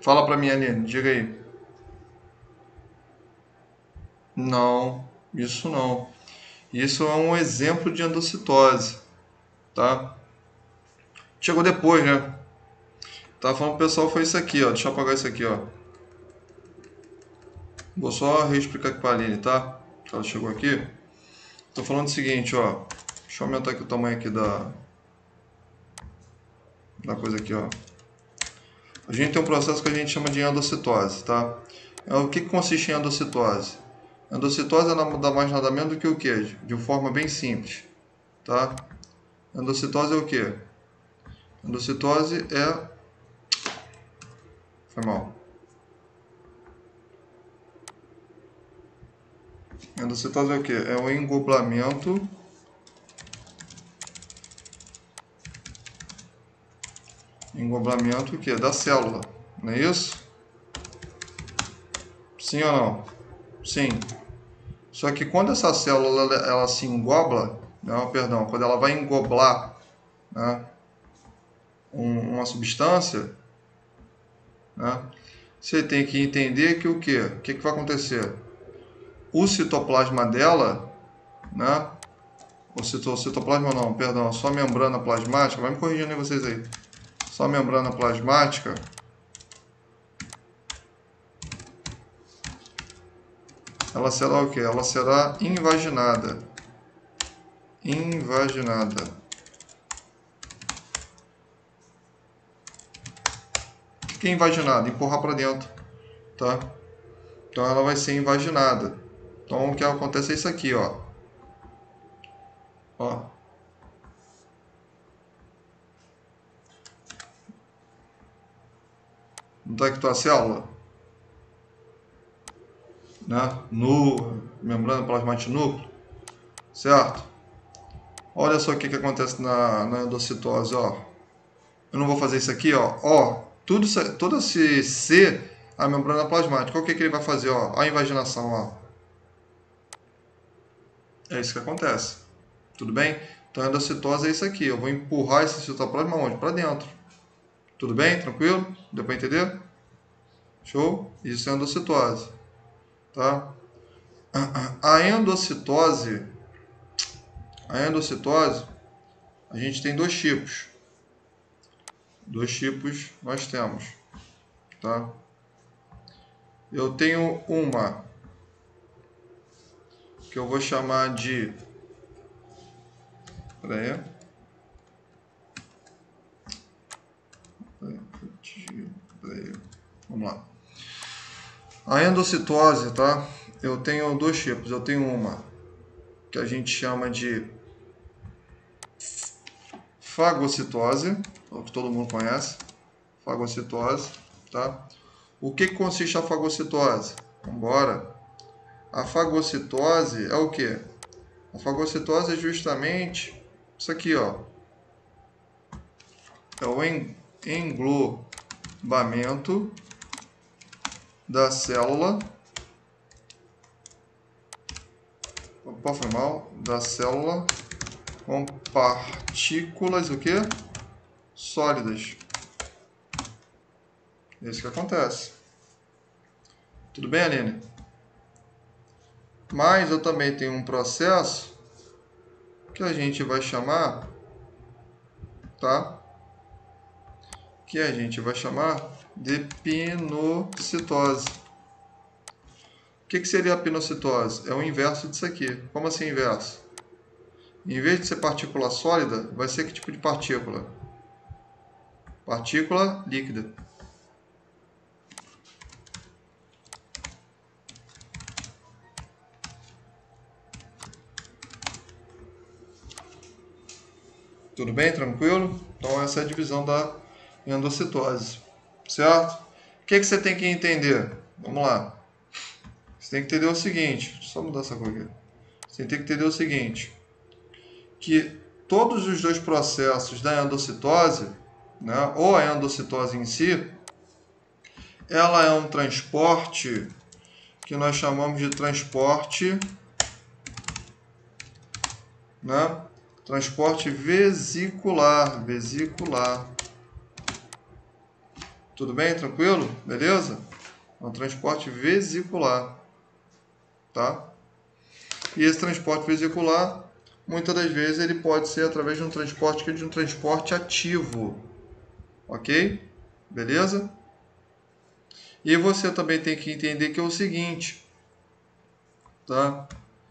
Fala pra mim, Aline, diga aí. Não, isso não. Isso é um exemplo de endocitose, tá? Chegou depois, né? Tá falando pro pessoal foi isso aqui, ó. Deixa eu apagar isso aqui, ó. Vou só reexplicar aqui pra Aline, tá? Ela chegou aqui. Tô falando o seguinte, ó. Deixa eu aumentar aqui o tamanho aqui da coisa aqui, ó. A gente tem um processo que a gente chama de endocitose, tá? O que consiste em endocitose? Endocitose é nada mais nada menos do que o quê? De forma bem simples, tá? Endocitose é o quê? Endocitose é... Foi mal. Endocitose é o quê? É o engoblamento o quê? Da célula, não é isso? Sim ou não? Sim. Só que quando essa célula ela se engobla, não, perdão, quando ela vai engoblar, né, uma substância, né, você tem que entender que o quê? O que vai acontecer? O citoplasma dela, né, o citoplasma não, perdão, só a membrana plasmática, vai me corrigindo aí vocês aí, só a membrana plasmática, ela será o quê? Ela será invaginada. Invaginada. O que é invaginada? Empurrar para dentro, tá? Então ela vai ser invaginada. Então o que acontece é isso aqui, ó. Ó. Não está aqui tua célula? Né? Membrana plasmática núcleo. Certo? Olha só o que acontece na endocitose, ó. Eu não vou fazer isso aqui, ó. Ó, todo esse C, a membrana plasmática. O que ele vai fazer, ó? A invaginação, ó. É isso que acontece. Tudo bem? Então a endocitose é isso aqui. Eu vou empurrar esse citoplasma onde? Para dentro. Tudo bem? Tranquilo? Deu para entender? Show? Isso é endocitose. Tá? A endocitose, a gente tem dois tipos. Dois tipos nós temos. Tá? Eu tenho uma que eu vou chamar de... Peraí. Vamos lá. A endocitose, tá? Eu tenho dois tipos. Eu tenho uma que a gente chama de fagocitose, o que todo mundo conhece. Fagocitose, tá? O que consiste a fagocitose? Vamos embora. A fagocitose é o que? A fagocitose é justamente isso aqui, ó. É o englobamento da célula. Opa, foi mal. Da célula com partículas o que? Sólidas. É isso que acontece. Tudo bem, Aline? Mas eu também tenho um processo que a gente vai chamar, tá? Que a gente vai chamar de pinocitose. O que seria a pinocitose? É o inverso disso aqui. Como assim inverso? Em vez de ser partícula sólida, vai ser que tipo de partícula? Partícula líquida. Tudo bem? Tranquilo? Então essa é a divisão da endocitose. Certo? O que você tem que entender? Vamos lá. Você tem que entender o seguinte. Deixa eu só mudar essa cor aqui. Você tem que entender o seguinte. Que todos os dois processos da endocitose, né, ou a endocitose em si, ela é um transporte que nós chamamos de transporte, né, transporte vesicular. Tudo bem? Tranquilo? Beleza? É um transporte vesicular. Tá? E esse transporte vesicular, muitas das vezes, ele pode ser através de um transporte que é de um transporte ativo. Ok? Beleza? E você também tem que entender que é o seguinte, tá?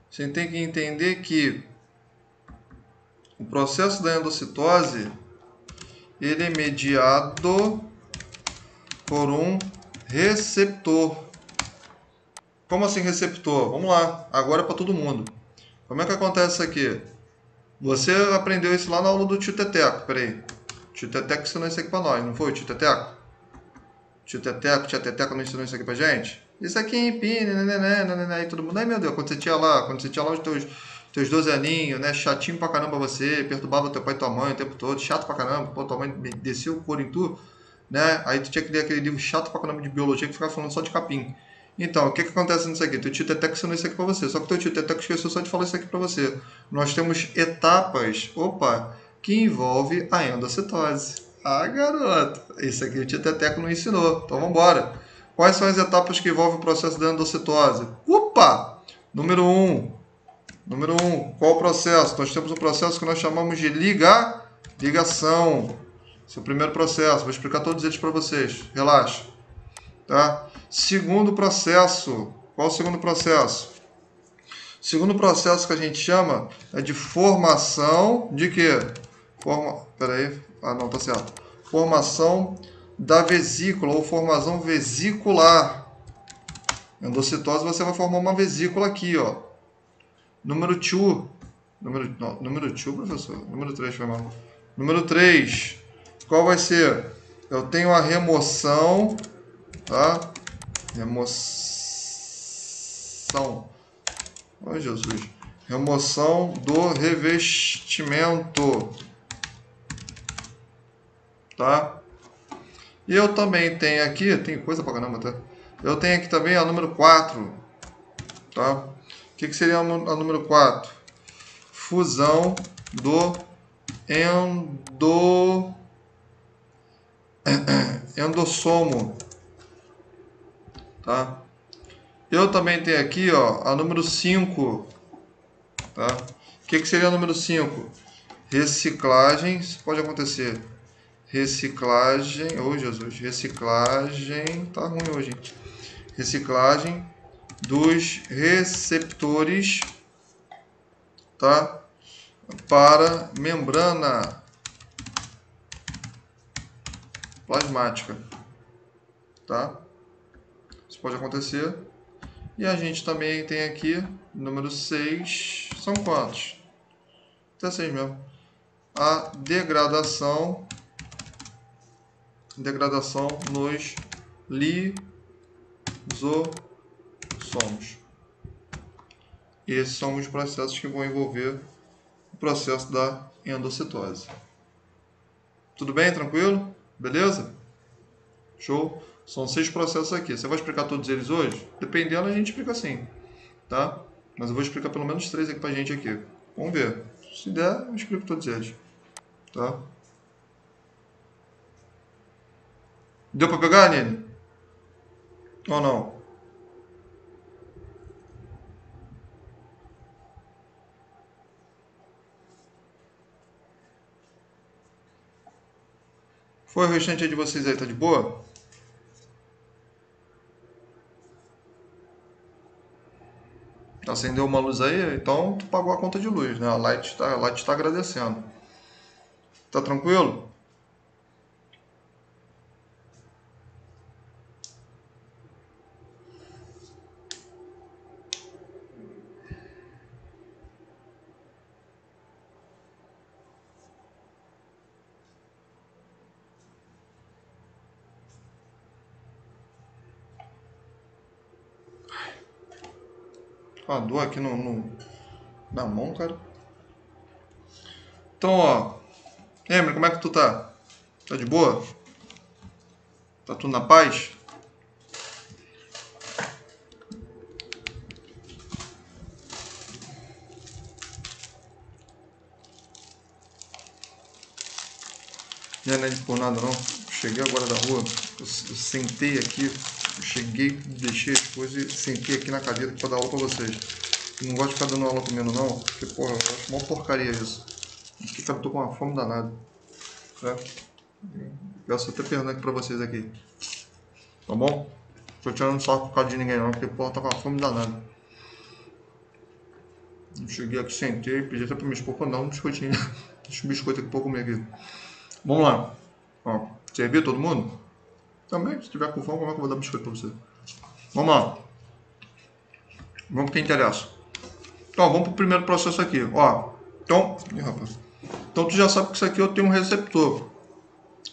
Você tem que entender que o processo da endocitose, ele é mediado por um receptor. Como assim receptor? Vamos lá, agora é para todo mundo. Como é que acontece isso aqui? Você aprendeu isso lá na aula do tio Teteco, peraí. Tio Teteco ensinou isso aqui para nós, não foi, tio Teteco? Tio Teteco não ensinou isso aqui pra gente? Isso aqui é empine, né, e todo mundo. Ai, meu Deus, quando você tinha lá os teus 12 aninhos, né, chatinho pra caramba você, perturbava teu pai e tua mãe o tempo todo, chato pra caramba, pô, tua mãe descia o couro em tu, né, aí tu tinha que ler aquele livro chato pra caramba de biologia que ficava falando só de capim. Então, o que acontece nisso aqui? Teu tio Teteco ensinou isso aqui pra você, só que teu tio Teteco esqueceu só de falar isso aqui pra você. Nós temos etapas, que envolve a endocitose. Ah, garoto, isso aqui o tio Teteco não ensinou. Então vamos embora. Quais são as etapas que envolvem o processo da endocitose? Número 1. Qual o processo? Nós temos um processo que nós chamamos de ligação. Esse é o primeiro processo. Vou explicar todos eles para vocês. Relaxa. Tá? Segundo processo. Qual o segundo processo? O segundo processo que a gente chama é de formação de quê? Peraí. Ah, não, tá certo. Formação da vesícula ou formação vesicular. Endocitose, você vai formar uma vesícula aqui, ó. Número 2. Número 2, professor? Número 3, foi mal. Número 3. Qual vai ser? Eu tenho a remoção, tá? Remoção. Oh, Jesus. Remoção do revestimento, tá? E eu também tenho aqui, tem coisa pra caramba, tá? Eu tenho aqui também a número 4, tá? O que seria a número 4? Fusão do endossomo, tá? Eu também tenho aqui, ó, a número 5, tá? O que seria a número 5? Reciclagem, isso pode acontecer. Reciclagem, oh Jesus, reciclagem, tá ruim hoje. Reciclagem dos receptores, tá? Para membrana plasmática, tá? Isso pode acontecer. E a gente também tem aqui, número 6, são quantos? Até 6 mesmo. A degradação nos lisossomos. E esses são os processos que vão envolver o processo da endocitose. Tudo bem? Tranquilo? Beleza? Show? São 6 processos aqui. Você vai explicar todos eles hoje? Dependendo, a gente explica assim, tá? Mas eu vou explicar pelo menos 3 aqui pra gente aqui. Vamos ver. Se der, eu explico todos eles, tá? Deu pra pegar, Aline? Ou não? Foi o restante de vocês aí, tá de boa? Acendeu uma luz aí, então tu pagou a conta de luz, né? A Light tá agradecendo. Tá tranquilo? A dor aqui na mão, cara. Então, ó. Emily, como é que tu tá? Tá de boa? Tá tudo na paz? Não é nem por nada não. Cheguei agora da rua, eu sentei aqui, eu cheguei, deixei as coisas e sentei aqui na cadeira para dar aula para vocês. Não gosto de ficar dando aula comendo não, porque porra, eu acho uma porcaria isso. Aqui cara, eu tô com uma fome danada. Né? Peço até perdão aqui pra vocês aqui. Tá bom? Tô tirando sarro por causa de ninguém não, porque porra, tá com uma fome danada. Eu cheguei aqui, sentei, pedi até pra minha esposa dar um biscoitinho. Deixa um biscoito aqui pra eu comer aqui. Vamos lá. Ó, serviu todo mundo? Também, se tiver com fome, como é que eu vou dar biscoito pra você? Vamos lá. Vamos pro que interessa. Então, vamos pro primeiro processo aqui. Ó, então, rapaz. Então, tu já sabe que isso aqui eu tenho um receptor.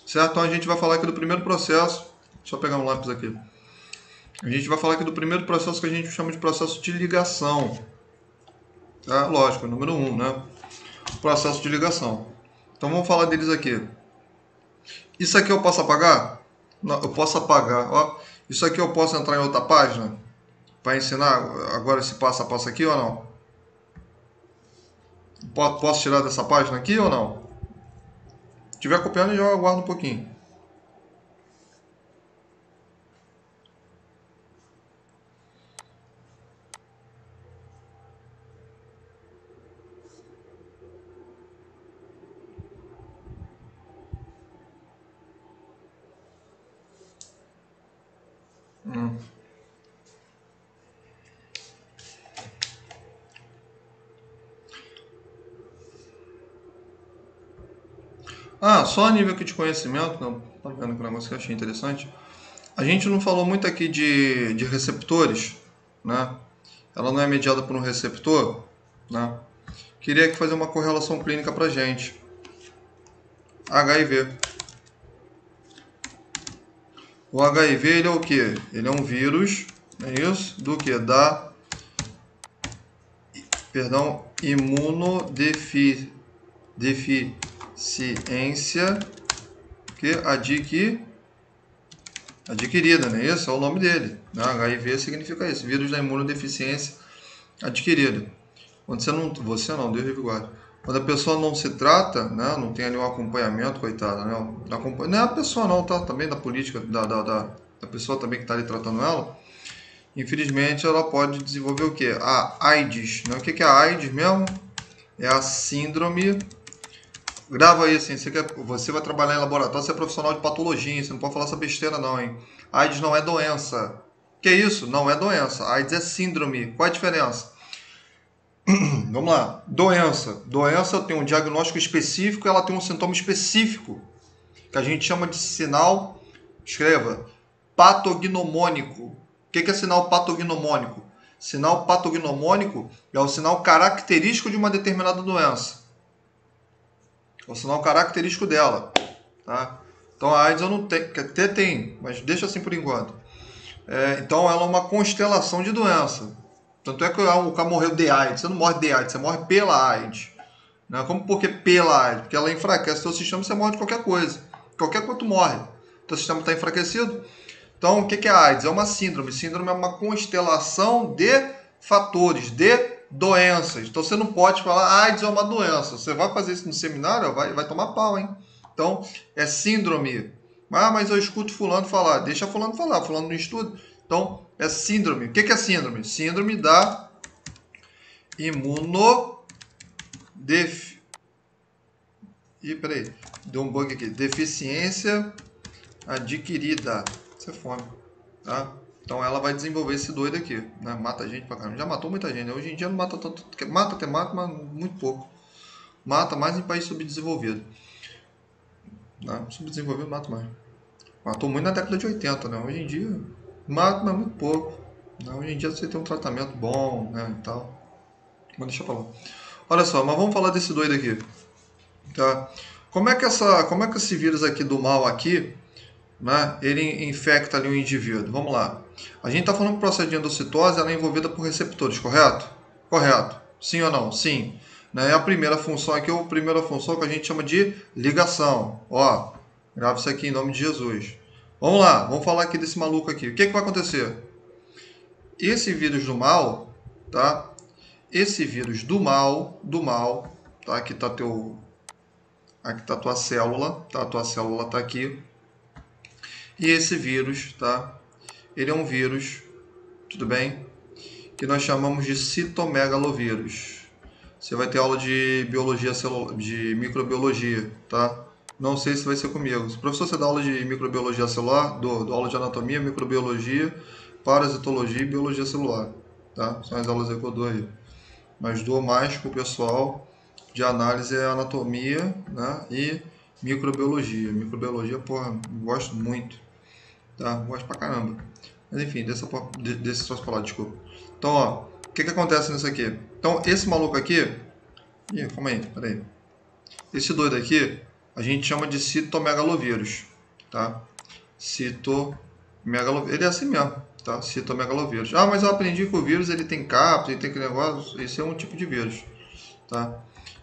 Certo? Então, a gente vai falar aqui do primeiro processo. Deixa eu pegar um lápis aqui. A gente vai falar aqui do primeiro processo que a gente chama de processo de ligação. Tá? Lógico, número 1, né? Processo de ligação. Então, vamos falar deles aqui. Isso aqui eu posso apagar? Não, eu posso apagar. Ó, isso aqui eu posso entrar em outra página para ensinar agora esse passo a passo aqui ou não? Posso tirar dessa página aqui ou não? Se estiver copiando, eu aguardo um pouquinho. Ah, só a nível aqui de conhecimento, não, tá vendo que o negócio que eu achei interessante. A gente não falou muito aqui de receptores, né? Ela não é mediada por um receptor, né? Queria aqui fazer uma correlação clínica para gente. HIV. O HIV ele é o que? Ele é um vírus, é isso? Do que? Da, perdão, imunodeficiência que adquirida, né? Esse é o nome dele. Né? HIV significa isso, vírus da imunodeficiência adquirida. Quando você não, Deus me guarde. Quando a pessoa não se trata, né, não tem ali um acompanhamento, coitada, né? Não é a pessoa não, tá? Também da política, da pessoa também que está ali tratando ela. Infelizmente, ela pode desenvolver o quê? A AIDS. Né? O que é a AIDS mesmo? É a síndrome. Grava isso, hein? Você vai trabalhar em laboratório, você é profissional de patologia, hein? Você não pode falar essa besteira, não, hein? AIDS não é doença. Que isso? Não é doença. AIDS é síndrome. Qual é a diferença? Vamos lá. Doença. Doença tem um diagnóstico específico, ela tem um sintoma específico, que a gente chama de sinal, escreva, patognomônico. O que é sinal patognomônico? Sinal patognomônico é o sinal característico de uma determinada doença. É o sinal característico dela. Tá? Então a AIDS eu não tenho, até tem, mas deixa assim por enquanto. Então ela é uma constelação de doença. Tanto é que o cara morreu de AIDS. Você não morre de AIDS, você morre pela AIDS. Né? Como por que pela AIDS? Porque ela enfraquece o seu sistema e você morre de qualquer coisa. Qualquer coisa tu morre. Teu sistema está enfraquecido. Então, o que é a AIDS? É uma síndrome. Síndrome é uma constelação de fatores, de doenças. Então, você não pode falar AIDS é uma doença. Você vai fazer isso no seminário, vai tomar pau, hein? Então, é síndrome. Ah, mas eu escuto fulano falar. Deixa fulano falar. Fulano não estuda. Então, é síndrome. O que é síndrome? Síndrome da peraí. Deu um bug aqui. Deficiência adquirida. Isso é fome. Tá? Então ela vai desenvolver esse doido aqui. Né? Mata gente pra caramba. Já matou muita gente. Né? Hoje em dia não mata tanto. Mata até mata, mas muito pouco. Mata mais em país subdesenvolvido. Né? Subdesenvolvido mata mais. Matou muito na década de 80, né? Hoje em dia mata, mas muito pouco. Né? Hoje em dia você tem um tratamento bom, né? E tal. Mas deixa eu falar. Olha só, mas vamos falar desse doido aqui. Tá? Como é que esse vírus aqui do mal aqui, né, ele infecta ali o indivíduo? Vamos lá. A gente está falando que o processo de endocitose ela é envolvida por receptores, correto? Correto. Sim ou não? Sim. Né? A primeira função aqui é a primeira função que a gente chama de ligação. Ó, grava isso aqui em nome de Jesus. Vamos lá, vamos falar aqui desse maluco aqui. O que vai acontecer? Esse vírus do mal, tá? Esse vírus do mal, tá? Aqui tá a tua célula, tá? A tua célula tá aqui. E esse vírus, tá? Ele é um vírus, tudo bem? Que nós chamamos de citomegalovírus. Você vai ter aula de biologia celular, de microbiologia, tá? Não sei se vai ser comigo. Se o professor você dá aula de microbiologia celular, dou aula de anatomia, microbiologia, parasitologia e biologia celular, tá? São as aulas que eu dou aí. Mas dou mais com o pessoal de análise anatomia, né? E microbiologia. Microbiologia, porra, gosto muito. Tá? Gosto pra caramba. Mas enfim, desse troço pra lá, desculpa. Então, ó, o que acontece nisso aqui? Então, esse maluco aqui. Ih, calma aí, peraí. Esse doido aqui, a gente chama de citomegalovírus. Tá? Citomegalovírus. Ele é assim mesmo, tá? Citomegalovírus. Ah, mas eu aprendi que o vírus ele tem capas, ele tem aquele negócio. Esse é um tipo de vírus. Tá?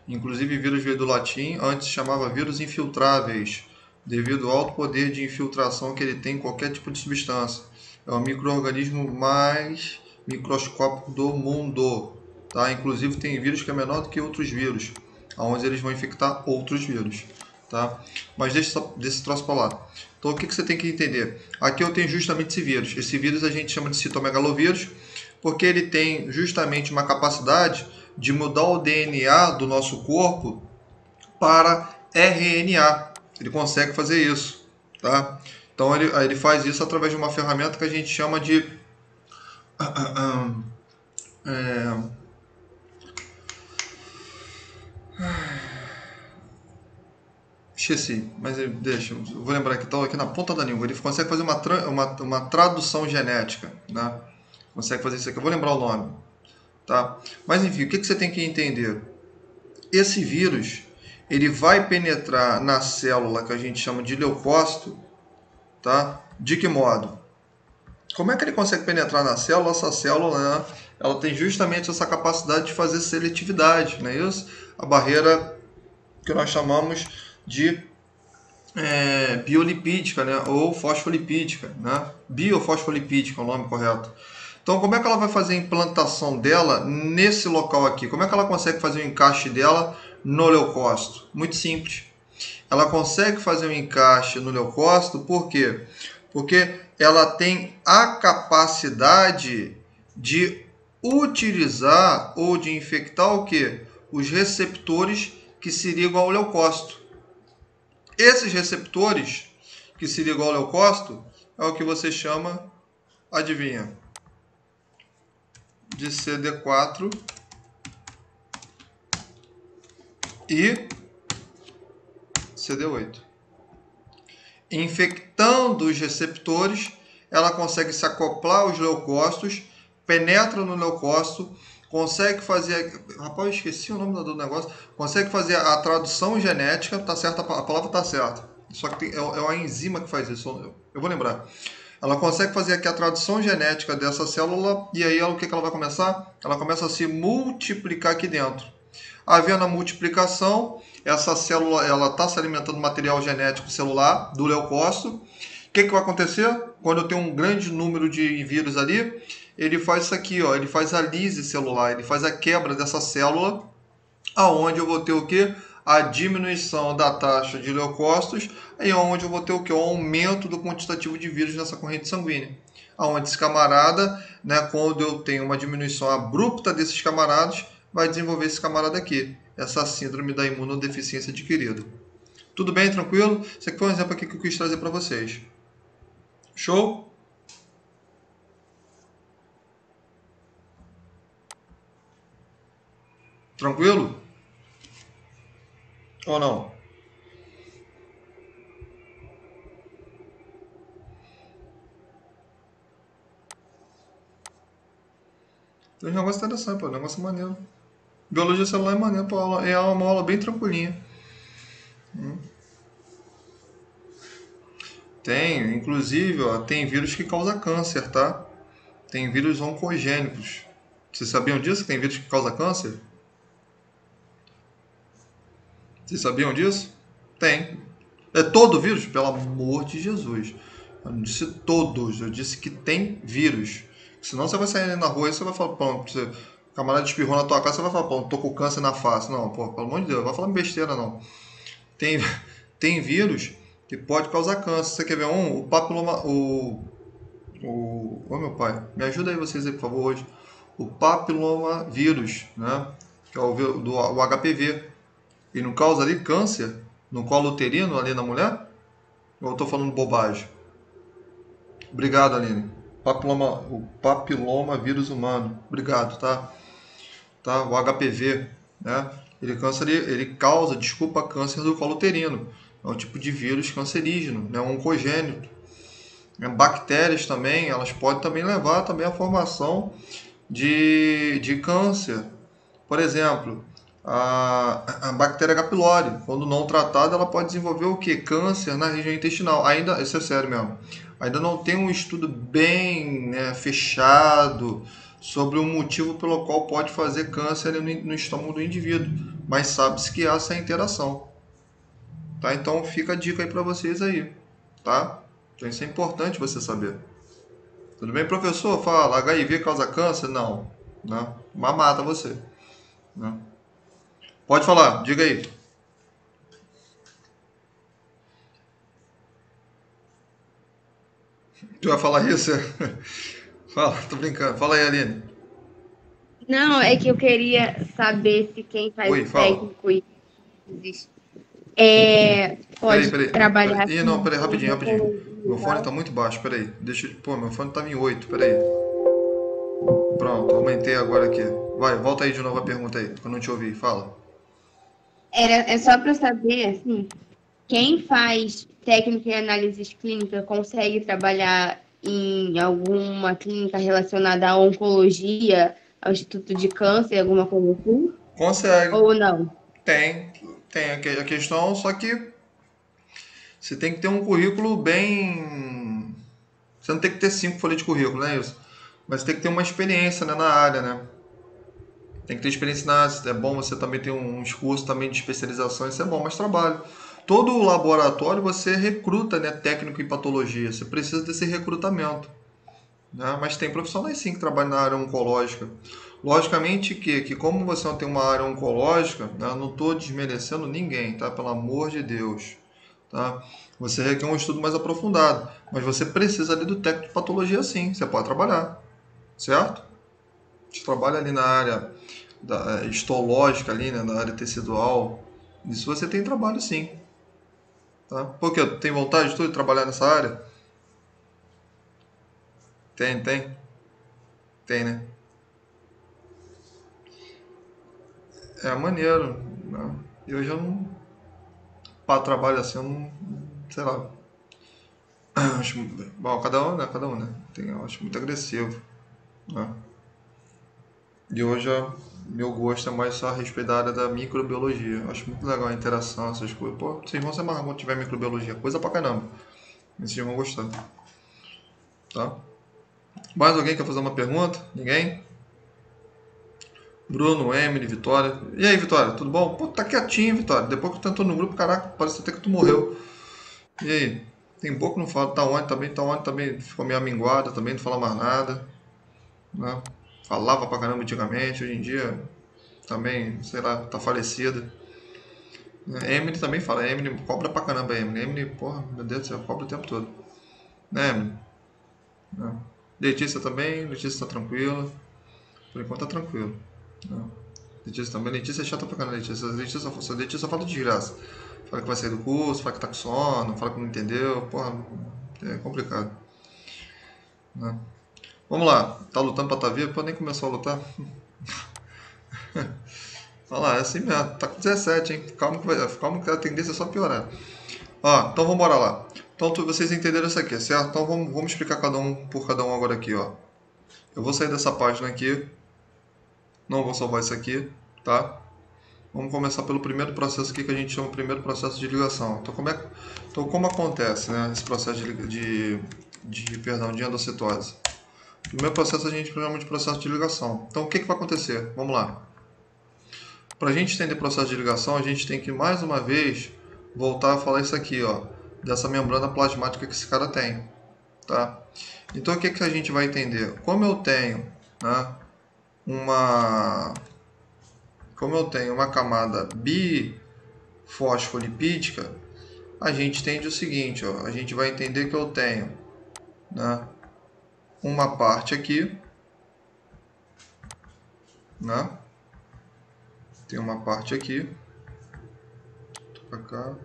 Inclusive, vírus veio do latim, antes se chamava vírus infiltráveis, devido ao alto poder de infiltração que ele tem em qualquer tipo de substância. É o micro-organismo mais microscópico do mundo. Tá? Inclusive, tem vírus que é menor do que outros vírus, onde eles vão infectar outros vírus. Tá? Mas deixa esse troço para lá. Então, o que você tem que entender? Aqui eu tenho justamente esse vírus. Esse vírus a gente chama de citomegalovírus, porque ele tem justamente uma capacidade de mudar o DNA do nosso corpo para RNA. Ele consegue fazer isso, tá? Então ele faz isso através de uma ferramenta que a gente chama de Esqueci, mas deixa, eu vou lembrar que estão aqui na ponta da língua. Ele consegue fazer uma tradução genética, né? Consegue fazer isso aqui. Eu vou lembrar o nome, tá? Mas enfim, o que você tem que entender? Esse vírus, ele vai penetrar na célula que a gente chama de leucócito, tá? De que modo? Como é que ele consegue penetrar na célula? Essa célula, né, ela tem justamente essa capacidade de fazer seletividade, não é isso? A barreira que nós chamamos de biolipídica, né, ou fosfolipídica, né? Biofosfolipídica é o nome correto. Então, como é que ela vai fazer a implantação dela nesse local aqui? Como é que ela consegue fazer o encaixe dela no leucócito? Muito simples. Ela consegue fazer um encaixe no leucócito, por quê? Porque ela tem a capacidade de utilizar ou de infectar o quê? Os receptores que se ligam ao leucócito. Esses receptores que se ligam ao leucócito é o que você chama, adivinha, de CD4 e CD8. Infectando os receptores, ela consegue se acoplar aos leucócitos, penetra no leucócito, consegue fazer... Rapaz, eu esqueci o nome do negócio. Consegue fazer a tradução genética, tá certo? A palavra tá certa. Só que é uma enzima que faz isso, eu vou lembrar. Ela consegue fazer aqui a tradução genética dessa célula e aí o que ela vai começar? Ela começa a se multiplicar aqui dentro. Havendo a multiplicação, essa célula ela está se alimentando do material genético celular do leucócito. O que vai acontecer? Quando eu tenho um grande número de vírus ali, ele faz isso aqui, ó, ele faz a lise celular, ele faz a quebra dessa célula, aonde eu vou ter o que? A diminuição da taxa de leucócitos, e onde eu vou ter o que? O aumento do quantitativo de vírus nessa corrente sanguínea. Aonde esse camarada, né, quando eu tenho uma diminuição abrupta desses camaradas, vai desenvolver esse camarada aqui, essa síndrome da imunodeficiência adquirida. Tudo bem, tranquilo? Esse aqui foi um exemplo aqui que eu quis trazer para vocês. Show? Tranquilo? Ou não? Tem um negócio interessante, pô. Um negócio maneiro. Biologia celular é maneiro, pô. É uma aula bem tranquilinha. Tem, inclusive, ó, tem vírus que causa câncer, tá? Tem vírus oncogênicos. Vocês sabiam disso? Que tem vírus que causa câncer? Vocês sabiam disso? Tem. É todo vírus? Pelo amor de Jesus. Eu não disse todos, eu disse que tem vírus. Senão você vai sair na rua e você vai falar, pô, você, camarada espirrou na tua casa, você vai falar, pô, tô com câncer na face. Não, pô, pelo amor de Deus, não vai falar besteira não. Tem, tem vírus que pode causar câncer. Você quer ver um? O papiloma. Ô meu pai, me ajuda aí vocês aí, por favor, hoje. O papilomavírus, né? Que é o HPV. E não causa ali câncer no colo uterino ali na mulher? Ou eu tô falando bobagem? Obrigado, Aline. O papiloma vírus humano. Obrigado, tá? Tá? O HPV, né? Ele causa, desculpa, câncer do colo uterino. É um tipo de vírus cancerígeno, né? Um oncogênito. Bactérias também, elas podem também levar também à formação de câncer. Por exemplo, a bactéria H. pylori, quando não tratada, ela pode desenvolver o que? Câncer na região intestinal. Ainda, isso é sério mesmo. Ainda não tem um estudo bem, né, fechado sobre o motivo pelo qual pode fazer câncer no estômago do indivíduo, mas sabe-se que há essa interação. Tá? Então fica a dica aí para vocês aí, tá? Então isso é importante você saber. Tudo bem, professor? Fala, HIV causa câncer? Não, né? Mas mata você, né? Pode falar, diga aí. Tu vai falar isso? Fala, tô brincando. Fala aí, Aline. Não, é que eu queria saber se quem faz Oi, o fala. técnico e Peraí, pode peraí. trabalhar Ih, não, assim, peraí, com rapidinho, rapidinho. oncologia Meu e fone tal. tá muito baixo, peraí. Deixa eu... Pô, meu fone tava em 8, peraí. Pronto, aumentei agora aqui. Vai, volta aí de novo a pergunta aí, que eu não te ouvi. Fala. É só para saber, assim, quem faz técnica em análises clínicas consegue trabalhar em alguma clínica relacionada à oncologia, ao Instituto de Câncer, alguma coisa assim? Consegue. Ou não? Tem, tem a questão, só que você tem que ter um currículo bem. Você não tem que ter 5 folhas de currículo, não é isso? Mas você tem que ter uma experiência, né, na área, né? Tem que ter experiência na área. É bom você também ter uns cursos também de especialização, isso é bom, mas trabalho. Todo laboratório você recruta, né, técnico em patologia. Você precisa desse recrutamento, né? Mas tem profissionais sim que trabalham na área oncológica. Logicamente que como você não tem uma área oncológica, né, eu não estou desmerecendo ninguém, tá? Pelo amor de Deus, tá? Você requer um estudo mais aprofundado, mas você precisa ali do técnico de patologia sim, você pode trabalhar, certo? Você trabalha ali na área histológica ali, né, na área tecidual, isso você tem trabalho sim, tá? Porque tem vontade de tudo de trabalhar nessa área? Tem, né? É maneiro, né? Eu já não, para trabalho assim, eu não, sei lá, acho, bom, cada um, né? Eu acho muito agressivo, né? E hoje meu gosto é mais só a respeito da área da microbiologia. Eu acho muito legal a interação, essas coisas. Pô, vocês vão se amarrar quando tiver microbiologia, coisa pra caramba. Vocês vão gostar, tá? Mais alguém quer fazer uma pergunta? Ninguém? Bruno, Emily, Vitória. E aí, Vitória, tudo bom? Pô, tá quietinho, Vitória. Depois que tu entrou no grupo, caraca, parece até que tu morreu. E aí? Tem pouco não fala. Tá onde também ficou meio minguada, também não fala mais nada, né? Falava pra caramba antigamente, hoje em dia também, sei lá, tá falecida. Emily também fala, Emily cobra pra caramba, Emily. Emily, porra, meu Deus do céu, cobra o tempo todo. Né, Emily? Né? Letícia também, Letícia tá tranquila. Por enquanto tá tranquilo. Né? Letícia também, Letícia é chata pra caramba, Letícia só fala de graça. Fala que vai sair do curso, fala que tá com sono, fala que não entendeu, porra, é complicado. Né? Vamos lá, tá lutando pra estar tá vivo? Pô, nem começou a lutar. Olha lá, é assim mesmo, tá com 17, hein? Calma que a tendência é só piorar. Ó, então vamos embora lá. Então vocês entenderam isso aqui, certo? Então vamos explicar cada um por cada um agora aqui, ó. Eu vou sair dessa página aqui, não vou salvar isso aqui, tá? Vamos começar pelo primeiro processo aqui que a gente chama de primeiro processo de ligação. Então como acontece, né, esse processo de endocitose? O primeiro processo a gente chama de processo de ligação. Então o que vai acontecer? Vamos lá. Para a gente entender o processo de ligação, a gente tem que mais uma vez voltar a falar isso aqui, ó, dessa membrana plasmática que esse cara tem, tá? Então o que a gente vai entender? Né, uma, como eu tenho uma camada bifosfolipídica, a gente entende o seguinte, ó, a gente vai entender que eu tenho, né, uma parte aqui, né? Tem uma parte aqui, para cá.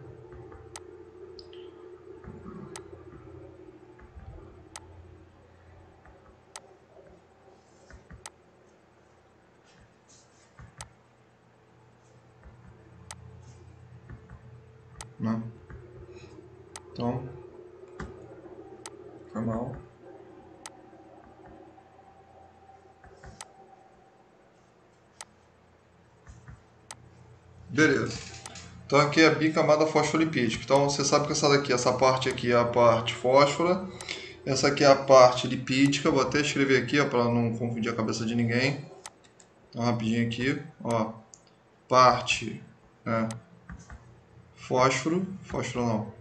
Né? Então, foi mal. Beleza. Então aqui é a bicamada fosfolipídica. Então você sabe que essa parte aqui é a parte fósfora, essa aqui é a parte lipídica. Vou até escrever aqui para não confundir a cabeça de ninguém. Então rapidinho aqui, ó, parte, né, fósforo não.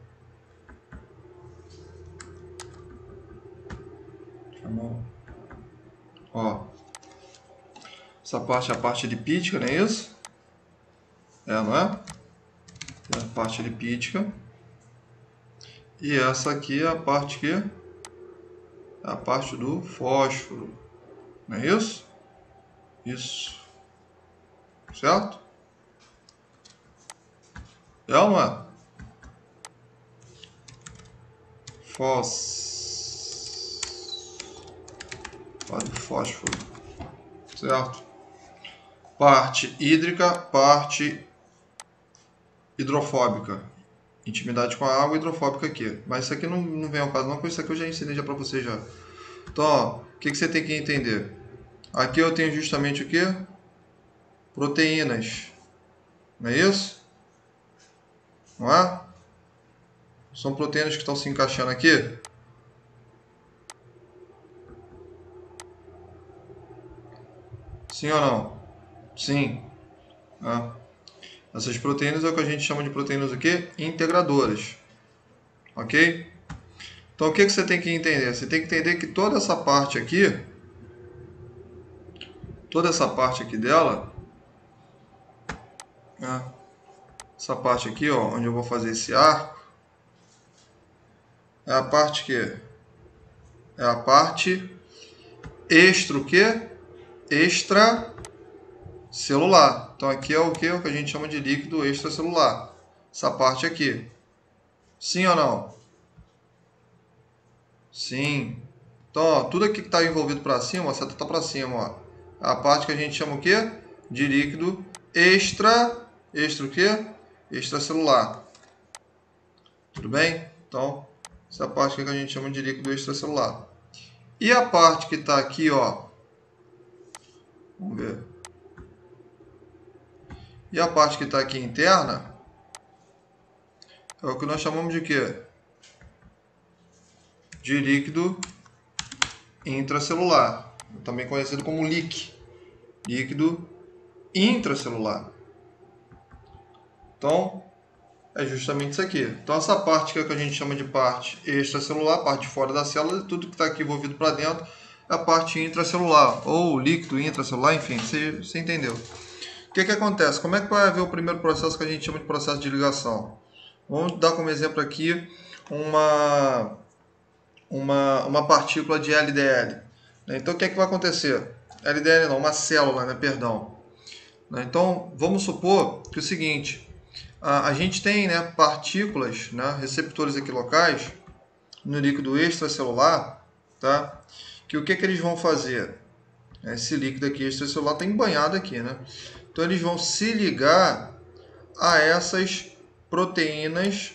Ó, essa parte é a parte lipídica, não é isso? Não é? É a parte lipídica. E essa aqui é a parte que é a parte do fósforo, não é isso? Isso, certo? É ou não é? Fósforo, certo? Parte hídrica, parte hidrofóbica. Intimidade com a água, hidrofóbica aqui. Mas isso aqui não vem ao caso não, porque isso aqui eu já ensinei já para você já. Então, ó, o que você tem que entender? Aqui eu tenho justamente o que? Proteínas. Não é isso? Não é? São proteínas que estão se encaixando aqui. Sim ou não? Sim. É. Essas proteínas é o que a gente chama de proteínas o quê? Integradoras. Ok? Então o que você tem que entender? Você tem que entender que toda essa parte aqui dela, né? Essa parte aqui, ó, onde eu vou fazer esse arco, é a parte que é a parte extra o quê? Extracelular. Então aqui é o que? O que a gente chama de líquido extracelular. Essa parte aqui. Sim ou não? Sim. Então, ó, tudo aqui que está envolvido para cima, a seta está para cima, ó. A parte que a gente chama o quê? De líquido extra o quê? Extracelular. Tudo bem? Então, essa é a parte que a gente chama de líquido extracelular. E a parte que está aqui, ó. Vamos ver. E a parte que está aqui interna é o que nós chamamos de quê? De líquido intracelular, também conhecido como LIC, líquido intracelular. Então, é justamente isso aqui. Então, essa parte que a gente chama de parte extracelular, parte de fora da célula, tudo que está aqui envolvido para dentro, é a parte intracelular, ou líquido intracelular, enfim, você entendeu. O que acontece? Como é que vai haver o primeiro processo que a gente chama de processo de ligação? Vamos dar como exemplo aqui uma partícula de LDL. Então, o que vai acontecer? LDL não, uma célula, né? Perdão. Então, vamos supor que é o seguinte, a gente tem, né, partículas, né, receptores aqui locais, no líquido extracelular, tá? Que o que eles vão fazer? Esse líquido aqui extracelular está embanhado aqui, né? Então, eles vão se ligar a essas proteínas,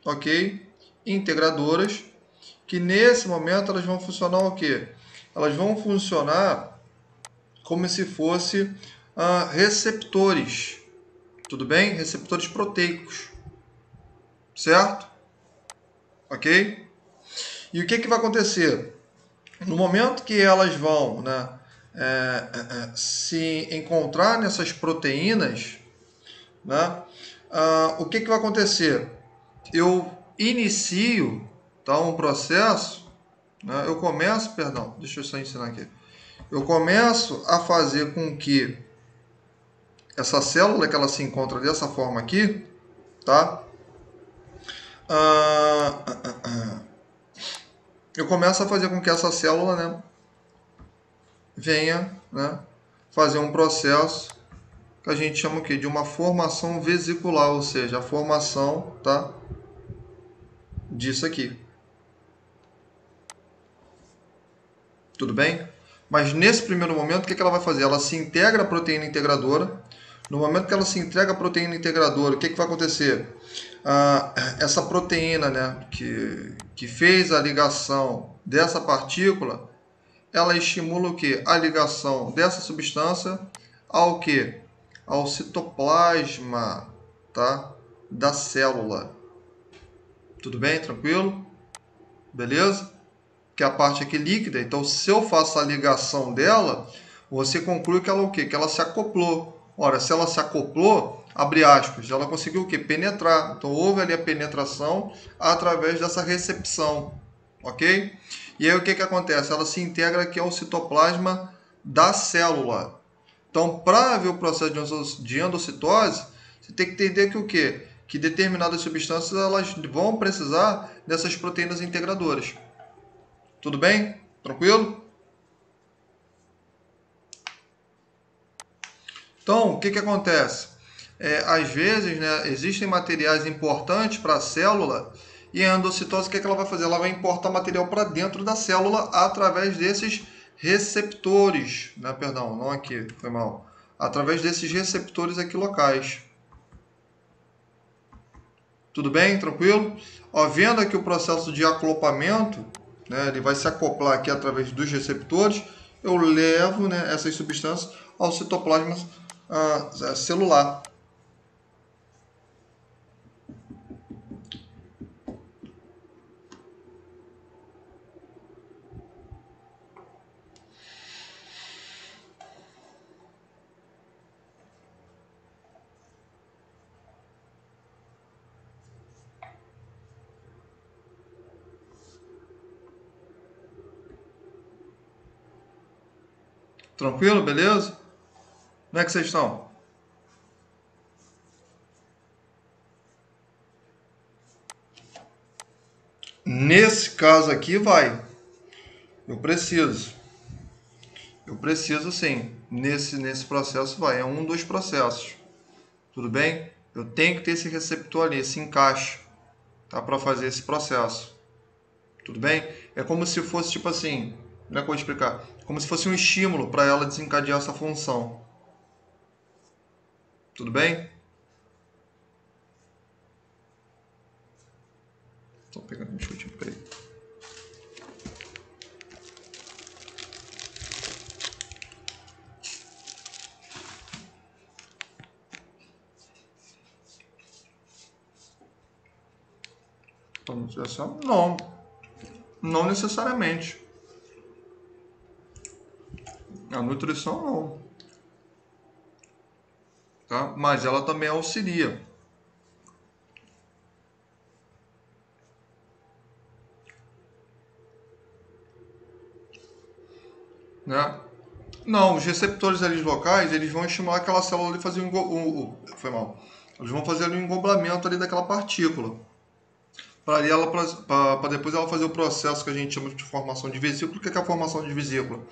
ok? Integradoras, que nesse momento elas vão funcionar o quê? Elas vão funcionar como se fosse receptores, tudo bem? Receptores proteicos, certo? Ok? E o que vai acontecer? No momento que elas vão, né, se encontrar nessas proteínas, né, o que vai acontecer? Eu inicio, tá, um processo, né, deixa eu só ensinar aqui. Eu começo a fazer com que essa célula que ela se encontra dessa forma aqui, tá? Eu começo a fazer com que essa célula, né, venha, né, fazer um processo que a gente chama o quê? De uma formação vesicular, ou seja, a formação, tá, disso aqui. Tudo bem? Mas nesse primeiro momento, o que ela vai fazer? Ela se integra à proteína integradora. No momento que ela se entrega à proteína integradora, o que vai acontecer? Essa proteína, né, que fez a ligação dessa partícula, ela estimula o quê? A ligação dessa substância ao quê? Ao citoplasma, tá, da célula. Tudo bem? Tranquilo? Beleza? Que é a parte aqui líquida. Então, se eu faço a ligação dela, você conclui que ela o quê? Que ela se acoplou. Ora, se ela se acoplou, abre aspas, ela conseguiu o quê? Penetrar. Então, houve ali a penetração através dessa recepção, ok? E aí, o que acontece? Ela se integra aqui ao citoplasma da célula. Então, para ver o processo de endocitose, você tem que entender que o quê? Que determinadas substâncias elas vão precisar dessas proteínas integradoras. Tudo bem? Tranquilo? Então, o que acontece? Às vezes, né, existem materiais importantes para a célula e a endocitose, o que ela vai fazer? Ela vai importar material para dentro da célula através desses receptores, né? Perdão, não aqui, foi mal. Através desses receptores aqui locais. Tudo bem? Tranquilo? Ó, vendo aqui o processo de acoplamento, né, ele vai se acoplar aqui através dos receptores, eu levo, né, essas substâncias ao citoplasma celular. Tranquilo? Beleza? Como é que vocês estão? Nesse caso aqui vai. Eu preciso. Eu preciso sim. Nesse processo vai. É um dos processos. Tudo bem? Eu tenho que ter esse receptor ali, esse encaixe, tá? Para fazer esse processo. Tudo bem? É como se fosse tipo assim. Como é que eu vou explicar? Como se fosse um estímulo para ela desencadear essa função. Tudo bem? Estou pegando um chute, peraí. Não, não necessariamente. A nutrição não, tá? Mas ela também auxilia, né? Não, os receptores ali locais, eles vão estimular aquela célula ali a fazer foi mal. Eles vão fazer ali um engoblamento ali daquela partícula. Para depois ela fazer o processo que a gente chama de formação de vesícula. O que é a formação de vesícula?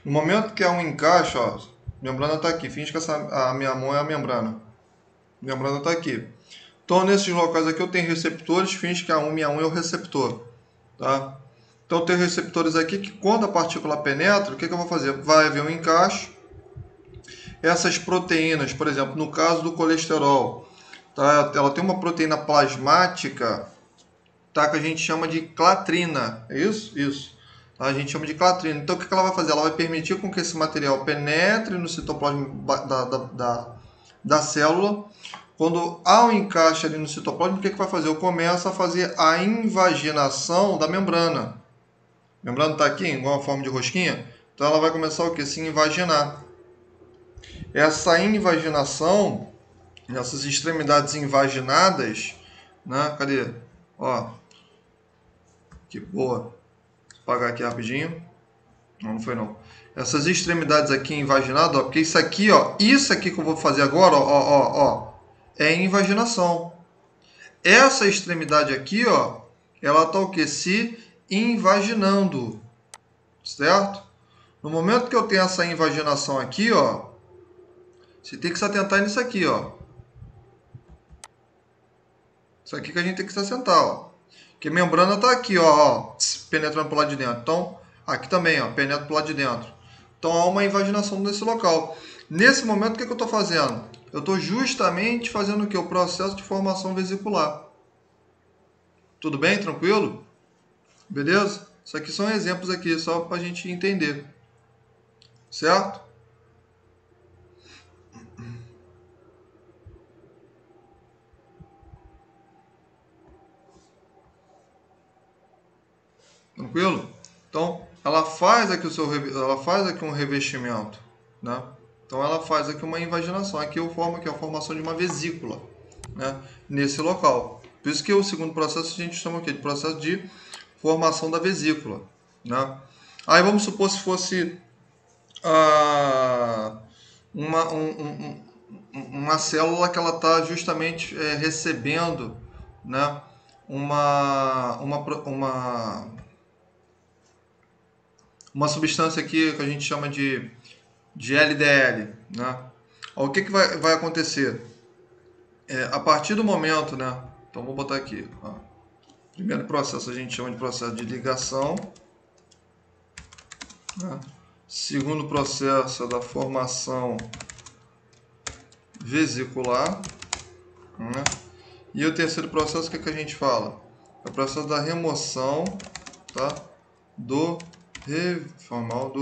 No momento que há um encaixe, ó, a membrana está aqui. Finge que a minha mão é a membrana. A membrana está aqui. Então, nesses locais aqui eu tenho receptores. Finge que minha 1 é o receptor. Tá? Então, eu tenho receptores aqui que quando a partícula penetra, o que eu vou fazer? Vai haver um encaixe. Essas proteínas, por exemplo, no caso do colesterol, tá? Ela tem uma proteína plasmática, tá? Que a gente chama de clatrina. É isso? Isso. Tá? A gente chama de clatrina. Então, o que ela vai fazer? Ela vai permitir com que esse material penetre no citoplasma da célula. Quando há um encaixe ali no citoplasma, o que vai fazer? Eu começo a fazer a invaginação da membrana. A membrana está aqui, igual a forma de rosquinha. Então, ela vai começar o que? Se invaginar. Essa invaginação, essas extremidades invaginadas, né? Cadê? Ó, que boa. Vou apagar aqui rapidinho. Não, não foi não. Essas extremidades aqui invaginadas, ó, porque isso aqui que eu vou fazer agora, ó, é invaginação. Essa extremidade aqui, ó, ela tá o que? Se invaginando, certo? No momento que eu tenho essa invaginação aqui, ó, você tem que se atentar nisso aqui, ó. Isso aqui que a gente tem que se atentar, ó. Porque a membrana tá aqui, ó, penetrando pro lado de dentro. Então, aqui também, ó, penetra pro lado de dentro. Então, há uma invaginação nesse local. Nesse momento, o que eu estou fazendo? Eu estou justamente fazendo o que? O processo de formação vesicular. Tudo bem? Tranquilo? Beleza? Isso aqui são exemplos aqui, só para a gente entender. Certo? Tranquilo? Então, ela faz aqui um revestimento, né? Então, ela faz aqui uma invaginação. Aqui eu formo aqui a formação de uma vesícula, né? Nesse local. Por isso que o segundo processo a gente chama aqui de processo de formação da vesícula, né? Aí vamos supor se fosse uma célula que ela está justamente recebendo, né, uma substância aqui que a gente chama de LDL, né? O que vai acontecer? A partir do momento, né? Então vou botar aqui. Ó. Primeiro processo a gente chama de processo de ligação. Né? Segundo processo é da formação vesicular. Né? E o terceiro processo, o que a gente fala? É o processo da remoção, tá? do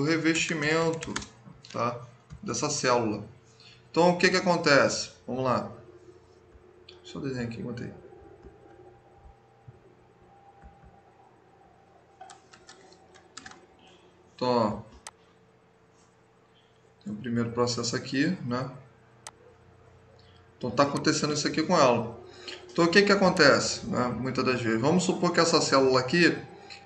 revestimento, tá? Dessa célula. Então, o que acontece? Vamos lá. Deixa eu desenhar aqui, botei. Então, ó, tem o primeiro processo aqui, né? Então, está acontecendo isso aqui com ela. Então, o que acontece, né? Muitas das vezes. Vamos supor que essa célula aqui,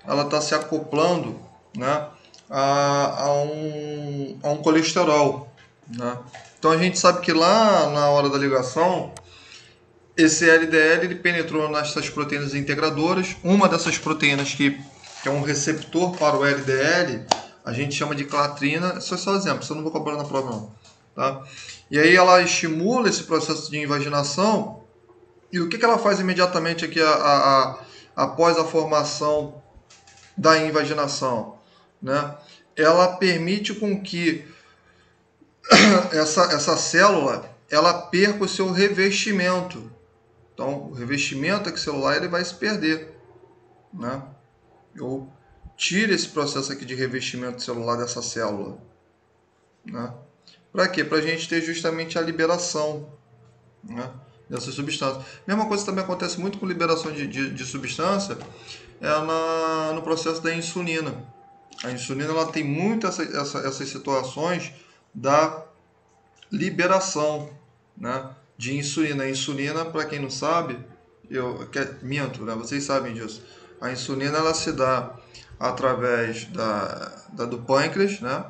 ela está se acoplando, né? A um colesterol, né? Então, a gente sabe que lá na hora da ligação, esse LDL ele penetrou nessas proteínas integradoras. Uma dessas proteínas que é um receptor para o LDL, a gente chama de clatrina. Isso é só exemplo, isso eu não vou cobrar na prova não. Tá? E aí ela estimula esse processo de invaginação. E o que ela faz imediatamente aqui após a formação da invaginação? Né? Ela permite com que essa célula ela perca o seu revestimento. Então, o revestimento excelular ele vai se perder, né? Eu tiro esse processo aqui de revestimento celular dessa célula, né? Para quê? Para a gente ter justamente a liberação, né, dessa substância. Mesma coisa também acontece muito com liberação de substância no processo da insulina. A insulina ela tem muito essas situações da liberação, né, de insulina. A insulina, para quem não sabe, minto, né, vocês sabem disso. A insulina ela se dá através do pâncreas, né?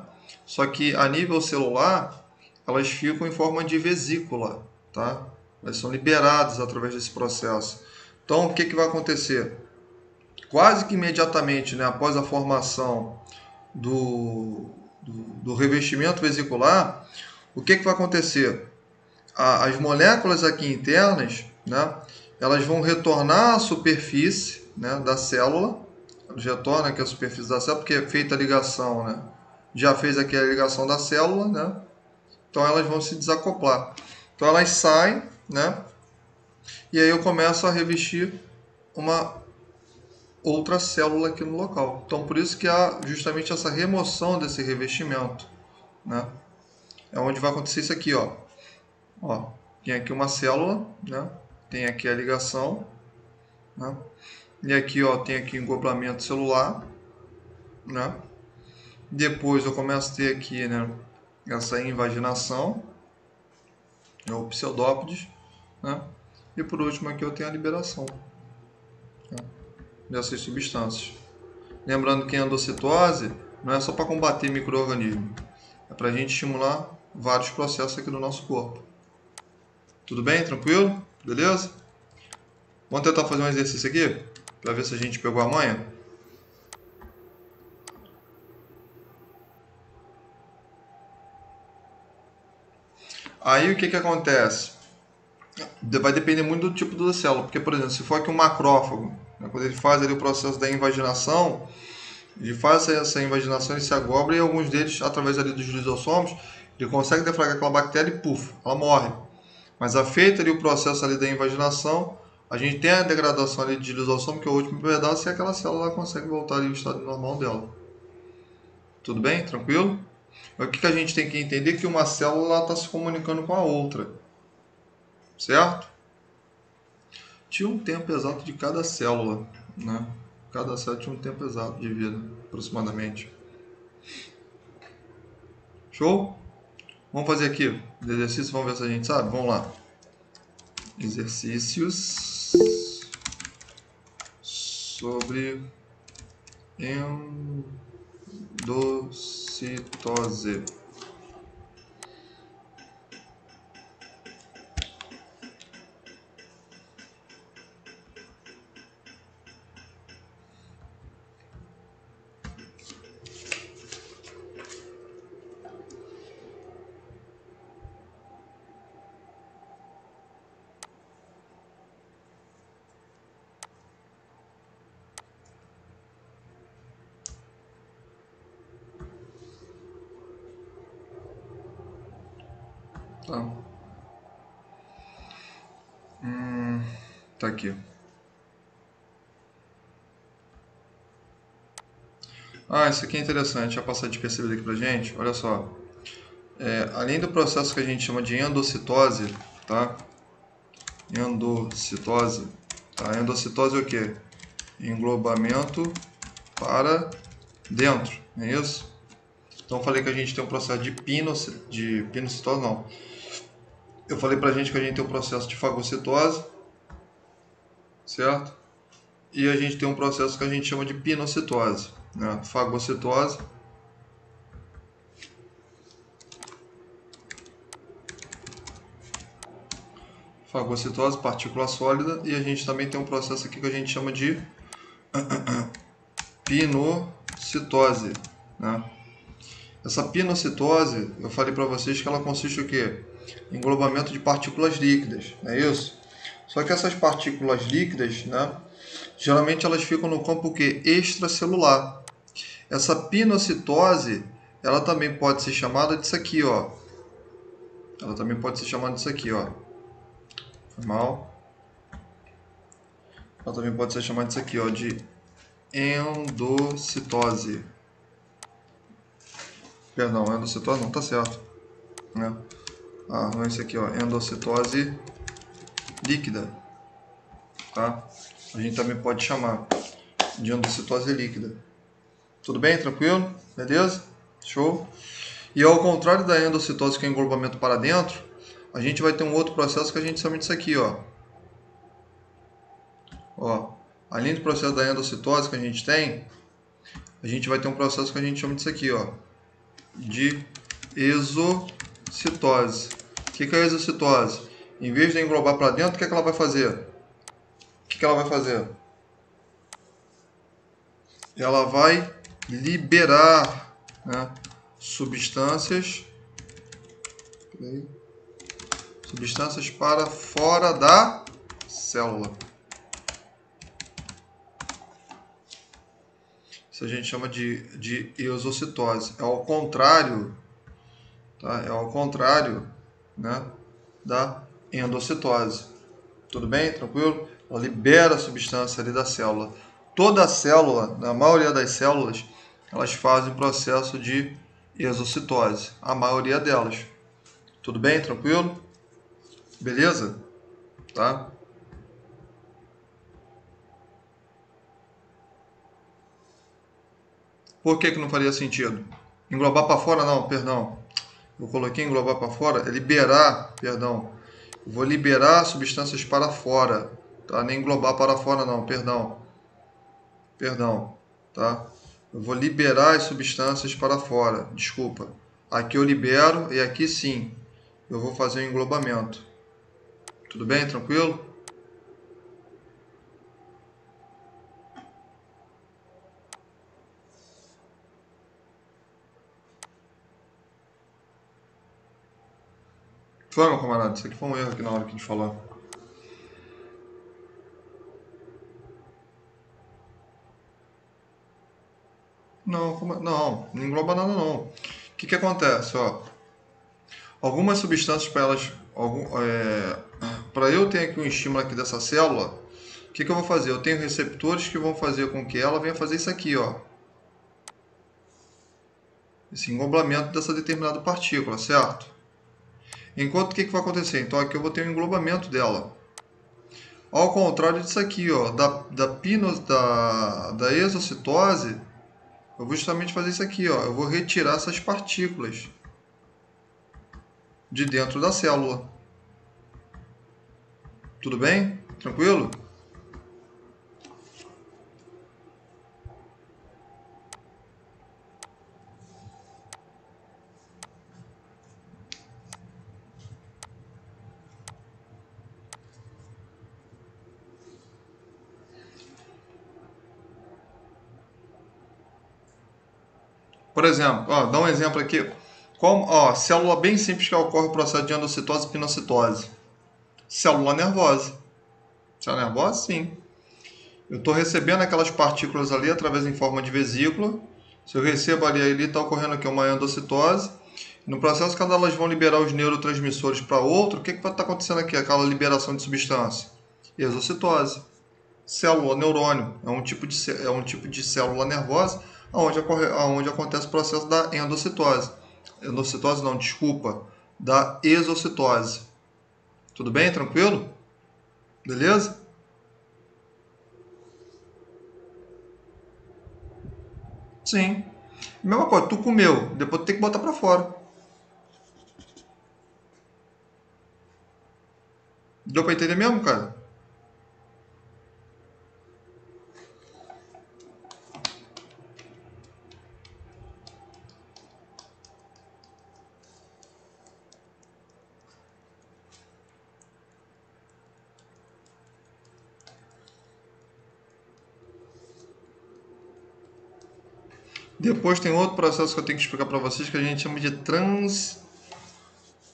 Só que a nível celular elas ficam em forma de vesícula, tá? Elas são liberadas através desse processo. Então, o que vai acontecer? Quase que imediatamente, né, após a formação do revestimento vesicular, o que vai acontecer? As moléculas aqui internas, né, elas vão retornar à superfície, né, da célula. Elas retornam aqui à superfície da célula, porque é feita a ligação, né? Já fez aqui a ligação da célula, né? Então elas vão se desacoplar. Então elas saem, né? E aí eu começo a revestir uma outra célula aqui no local. Então por isso que há justamente essa remoção desse revestimento, né? É onde vai acontecer isso aqui, ó. Ó, tem aqui uma célula, né? Tem aqui a ligação, né? E aqui, ó, tem aqui o engobamento celular, né? Depois eu começo a ter aqui, né, essa invaginação, ou pseudópodes, né? E por último aqui eu tenho a liberação, né, dessas substâncias. Lembrando que a endocitose não é só para combater micro-organismos, é para a gente estimular vários processos aqui do nosso corpo. Tudo bem? Tranquilo? Beleza? Vamos tentar fazer um exercício aqui, para ver se a gente pegou a manha. Aí o que acontece? Vai depender muito do tipo da célula, porque, por exemplo, se for aqui um macrófago, né, quando ele faz ali o processo da invaginação, ele faz essa invaginação e se agobra, e alguns deles, através ali dos lisossomos, ele consegue deflagrar aquela bactéria e puf, ela morre. Mas feito ali o processo ali da invaginação, a gente tem a degradação ali de lisossomo, que é o último pedaço, e aquela célula consegue voltar ali ao estado normal dela. Tudo bem? Tranquilo? O que a gente tem que entender é que uma célula está se comunicando com a outra. Certo? Tinha um tempo exato de cada célula, né? Cada célula tinha um tempo exato de vida, aproximadamente. Show? Vamos fazer aqui o exercício, vamos ver se a gente sabe? Vamos lá. Exercícios sobre endocitose. Tá. Tá aqui. Ah, isso aqui é interessante. Já passar despercebido aqui pra gente. Olha só. Além do processo que a gente chama de endocitose, tá? Endocitose. Tá? Endocitose é o quê? Englobamento para dentro, não é isso? Então eu falei que a gente tem um processo de pinocitose, não. Eu falei pra gente que a gente tem um processo de fagocitose, certo? E a gente tem um processo que a gente chama de pinocitose, né? Fagocitose. Fagocitose, partícula sólida, e a gente também tem um processo aqui que a gente chama de pinocitose, né? Essa pinocitose, eu falei para vocês que ela consiste o quê? Englobamento de partículas líquidas, não é isso? Só que essas partículas líquidas, né, geralmente elas ficam no campo o quê? Extracelular. Essa pinocitose, ela também pode ser chamada disso aqui, ó. Ela também pode ser chamada disso aqui, ó. Mal. Ela também pode ser chamada disso aqui, ó, de endocitose. Perdão, endocitose não, tá certo, né? Ah, não é esse aqui, ó, endocitose líquida, tá? A gente também pode chamar de endocitose líquida. Tudo bem? Tranquilo? Beleza? Show? E ao contrário da endocitose, que é englobamento para dentro, a gente vai ter um outro processo que a gente chama disso aqui, ó. Ó, além do processo da endocitose que a gente tem, a gente vai ter um processo que a gente chama disso aqui, ó, de exocitose. O que é a exocitose? Em vez de englobar para dentro, o que ela vai fazer? O que ela vai fazer? Ela vai liberar, né, substâncias para fora da célula. Isso a gente chama de exocitose. É ao contrário, tá? É ao contrário, né, da endocitose. Tudo bem? Tranquilo? Ela libera a substância ali da célula. Toda a célula, na maioria das células, elas fazem processo de exocitose. A maioria delas. Tudo bem? Tranquilo? Beleza? Tá? Por que não faria sentido? Englobar para fora não, perdão. Eu coloquei englobar para fora, é liberar, perdão. Eu vou liberar substâncias para fora, tá? Nem englobar para fora não, perdão. Perdão, tá? Eu vou liberar as substâncias para fora, desculpa. Aqui eu libero e aqui sim, eu vou fazer um englobamento. Tudo bem? Tranquilo? Foi, meu camarada, isso aqui foi um erro aqui na hora que a gente falou. Não, não engloba nada não. O que acontece, ó? Algumas substâncias para elas, para eu ter aqui um estímulo aqui dessa célula, o que eu vou fazer? Eu tenho receptores que vão fazer com que ela venha fazer isso aqui, ó. Esse englobamento dessa determinada partícula, certo? Enquanto o que vai acontecer? Então aqui eu vou ter um englobamento dela. Ao contrário disso aqui, ó, da exocitose, eu vou justamente fazer isso aqui, ó. Eu vou retirar essas partículas de dentro da célula. Tudo bem? Tranquilo? Por exemplo, ó, dá um exemplo aqui. Célula bem simples que ocorre o processo de endocitose e pinocitose. Célula nervosa. Célula nervosa, sim. Eu estou recebendo aquelas partículas ali através em forma de vesícula. Se eu recebo ali está ocorrendo aqui uma endocitose. No processo, quando elas vão liberar os neurotransmissores para outro, o que vai estar acontecendo aqui? Aquela liberação de substância. exocitose. Célula neurônio é um tipo de célula nervosa onde acontece o processo da endocitose. Endocitose não, desculpa, da exocitose. Tudo bem? Tranquilo? Beleza? Sim. Mesma coisa, tu comeu, depois tu tem que botar pra fora. Deu pra entender mesmo, cara? Depois tem outro processo que eu tenho que explicar para vocês que a gente chama de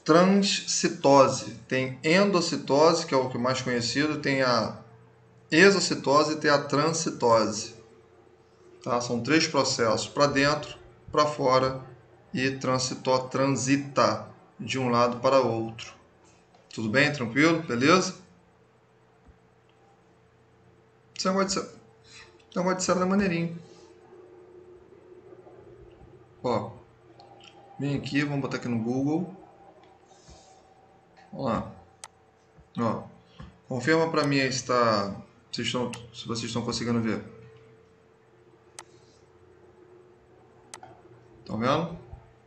transcitose. Tem endocitose, que é o que é mais conhecido, tem a exocitose e tem a transcitose. Tá? São 3 processos, para dentro, para fora e transita de um lado para outro. Tudo bem? Tranquilo? Beleza? Esse negócio de célula é maneirinho. Ó, vem aqui, vamos botar aqui no Google. Vamos lá. Ó, confirma para mim aí se vocês estão conseguindo ver. Estão vendo?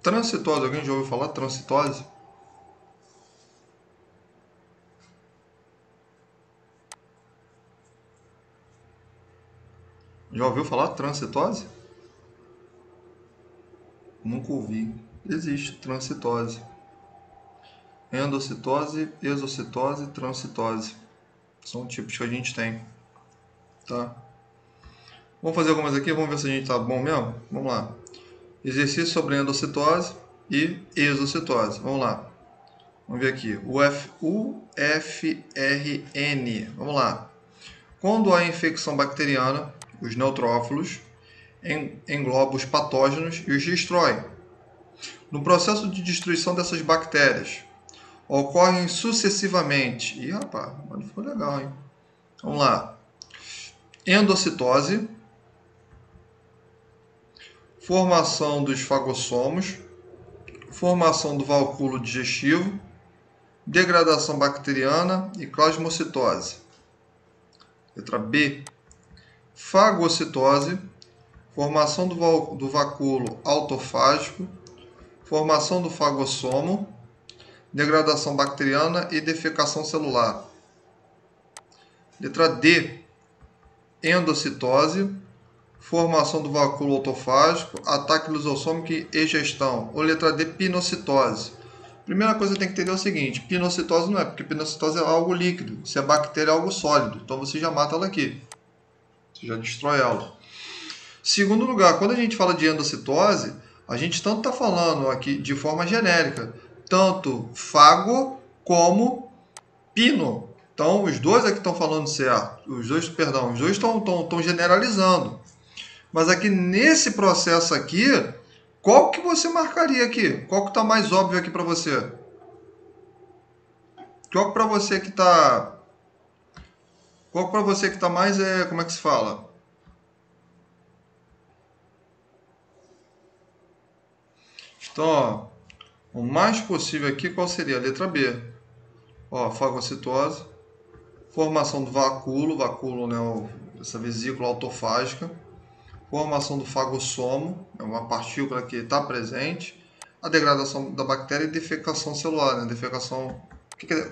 Transcitose, alguém já ouviu falar transcitose? Já ouviu falar transcitose? Nunca ouvi. Existe transcitose. Endocitose, exocitose, transcitose. São tipos que a gente tem. Tá? Vamos fazer algumas aqui, vamos ver se a gente tá bom mesmo? Vamos lá. Exercício sobre endocitose e exocitose. Vamos lá. Vamos ver aqui. UFRN. Vamos lá. Quando há infecção bacteriana, os neutrófilos englobam os patógenos e os destrói. No processo de destruição dessas bactérias, ocorrem sucessivamente. Ih, rapaz, mas ficou legal, hein? Vamos lá. Endocitose, formação dos fagossomos, formação do vacúolo digestivo, degradação bacteriana e plasmocitose. Letra B. Fagocitose, formação do vacúolo autofágico, formação do fagossomo, degradação bacteriana e defecação celular. Letra D. Endocitose, formação do vacúolo autofágico, ataque lisossômico e egestão. Ou letra D. Pinocitose. Primeira coisa que tem que entender é o seguinte: pinocitose não é, porque pinocitose é algo líquido, se a bactéria é algo sólido, então você já mata ela aqui, você já destrói ela. Segundo lugar, quando a gente fala de endocitose, a gente tanto está falando aqui de forma genérica, tanto fago como pino. Então, os dois aqui estão falando certo, os dois estão generalizando. Mas aqui nesse processo aqui, qual que você marcaria aqui? Qual que está mais óbvio aqui para você? Qual que para você que está... Qual que para você que está mais... como é que se fala? Então, ó, o mais possível aqui, qual seria? A letra B. Ó, fagocitose, formação do vacúolo, né, essa vesícula autofágica, formação do fagossomo, é uma partícula que está presente, a degradação da bactéria e defecação celular, né? Defecação...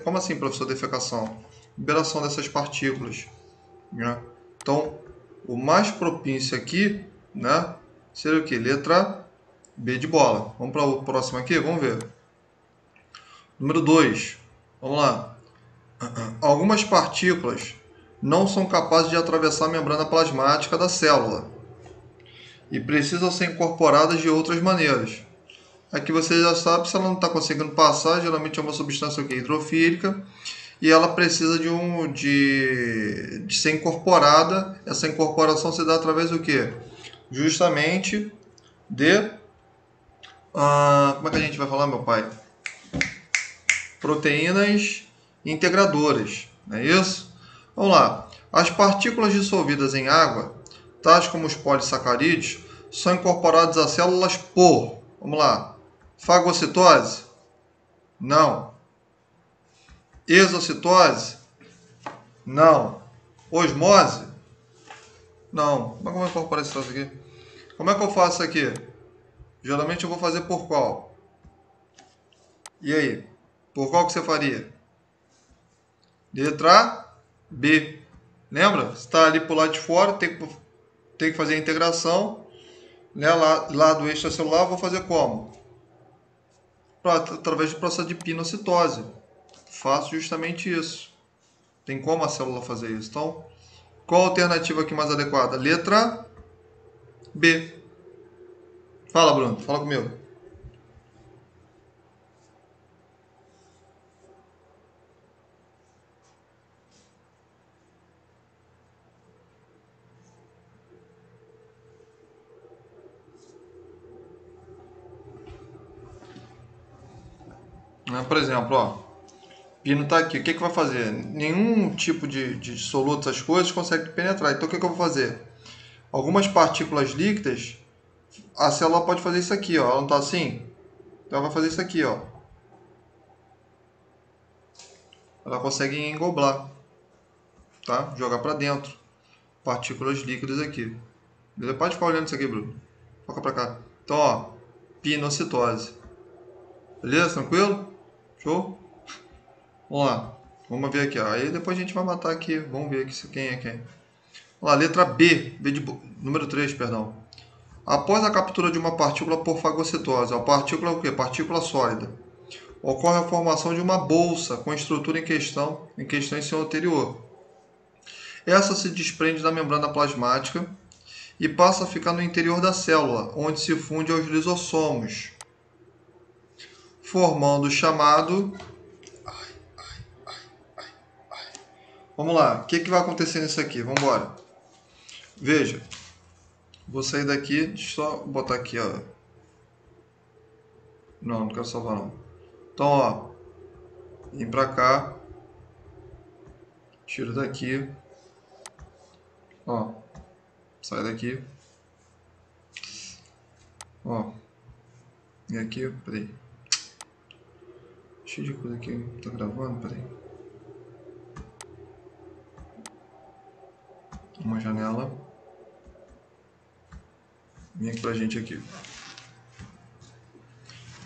Como assim, professor, defecação? Liberação dessas partículas, né? Então, o mais propício aqui, né, seria o que? Letra B de bola. Vamos para o próximo aqui? Vamos ver. Número 2. Vamos lá. Algumas partículas não são capazes de atravessar a membrana plasmática da célula e precisam ser incorporadas de outras maneiras. Aqui você já sabe, se ela não está conseguindo passar, geralmente é uma substância hidrofílica e ela precisa de ser incorporada. Essa incorporação se dá através do quê? Justamente de... como é que a gente vai falar, meu pai? Proteínas integradoras, não é isso? Vamos lá. As partículas dissolvidas em água, tais como os polissacarídeos, são incorporados às células por, vamos lá, fagocitose? Não. Exocitose? Não. Osmose? Não. Como é que eu vou incorporar esse troço aqui? Como é que eu faço isso aqui? Geralmente eu vou fazer por qual? E aí? Por qual que você faria? Letra B. Lembra? Você está ali por lado de fora, tem que fazer a integração. Né? Lá do extracelular, vou fazer como? Através do processo de pinocitose. Faço justamente isso. Tem como a célula fazer isso. Então, qual a alternativa aqui mais adequada? Letra B. Fala, Bruno. Fala comigo. Por exemplo, ó, pino está aqui. O que vai fazer? Nenhum tipo de soluto, essas coisas, consegue penetrar. Então, o que eu vou fazer? Algumas partículas líquidas, a célula pode fazer isso aqui, ó. Ela não está assim? Então, ela vai fazer isso aqui, ó. Ela consegue engoblar, tá? Jogar para dentro. Partículas líquidas aqui. Beleza? Pode ficar olhando isso aqui, Bruno. Foca para cá. Então, ó, pinocitose. Beleza? Tranquilo? Show? Vamos lá. Vamos ver aqui, ó. Aí depois a gente vai matar aqui. Vamos ver aqui quem é quem. Vamos lá, letra B. Número 3, perdão. Após a captura de uma partícula por fagocitose, a partícula é o quê? Partícula sólida. Ocorre a formação de uma bolsa com a estrutura em questão em seu anterior. Essa se desprende da membrana plasmática e passa a ficar no interior da célula, onde se funde aos lisossomos, formando o chamado... Vamos lá, o que vai acontecer nisso aqui? Vamos embora. Veja, vou sair daqui, deixa eu só botar aqui, ó. Não quero salvar não. Então, ó, vem pra cá, tiro daqui, ó, sai daqui, ó, e aqui, peraí, cheio de coisa aqui, tá gravando, peraí, uma janela, vem aqui pra gente aqui,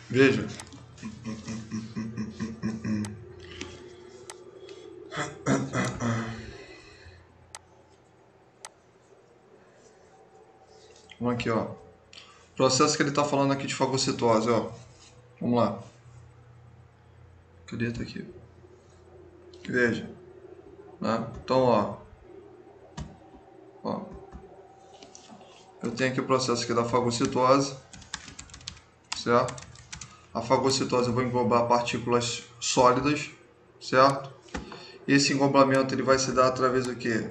veja, vamos aqui, ó, processo que ele está falando aqui de fagocitose, ó, vamos lá, cadê? Tá aqui, veja, né? Então, ó, eu tenho aqui o processo aqui da fagocitose, certo? A fagocitose eu vou englobar partículas sólidas, certo? Esse englobamento ele vai se dar através do que?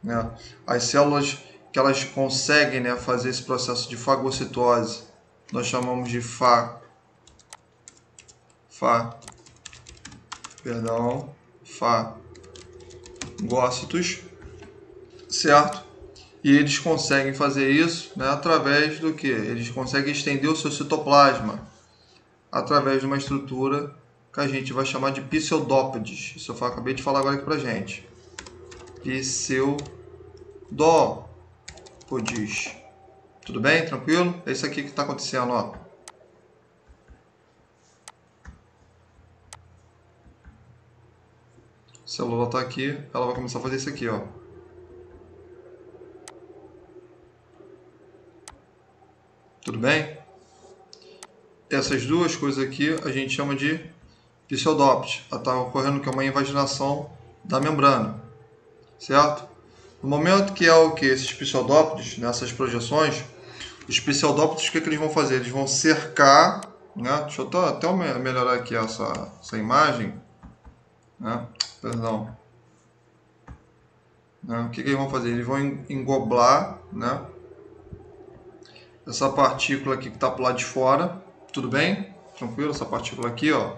Né? As células que elas conseguem, né, fazer esse processo de fagocitose, nós chamamos de fagócitos, certo? E eles conseguem fazer isso, né, através do que? Eles conseguem estender o seu citoplasma através de uma estrutura que a gente vai chamar de pseudópodes. Isso eu acabei de falar agora aqui pra gente. Pseudópodes. Tudo bem? Tranquilo? É isso aqui que está acontecendo, ó. A célula está aqui, ela vai começar a fazer isso aqui, ó. Tudo bem? Essas duas coisas aqui a gente chama de pseudópodes. Está ocorrendo que é uma invaginação da membrana, certo? No momento que é o que? Esses pseudópodes, nessas projeções, os pseudópodes, o que eles vão fazer? Eles vão cercar, né? Deixa eu até melhorar aqui essa imagem, né? Perdão. Né? O que eles vão fazer? Eles vão engoblar, né, essa partícula aqui que está para o lado de fora. Tudo bem? Tranquilo? Essa partícula aqui, ó,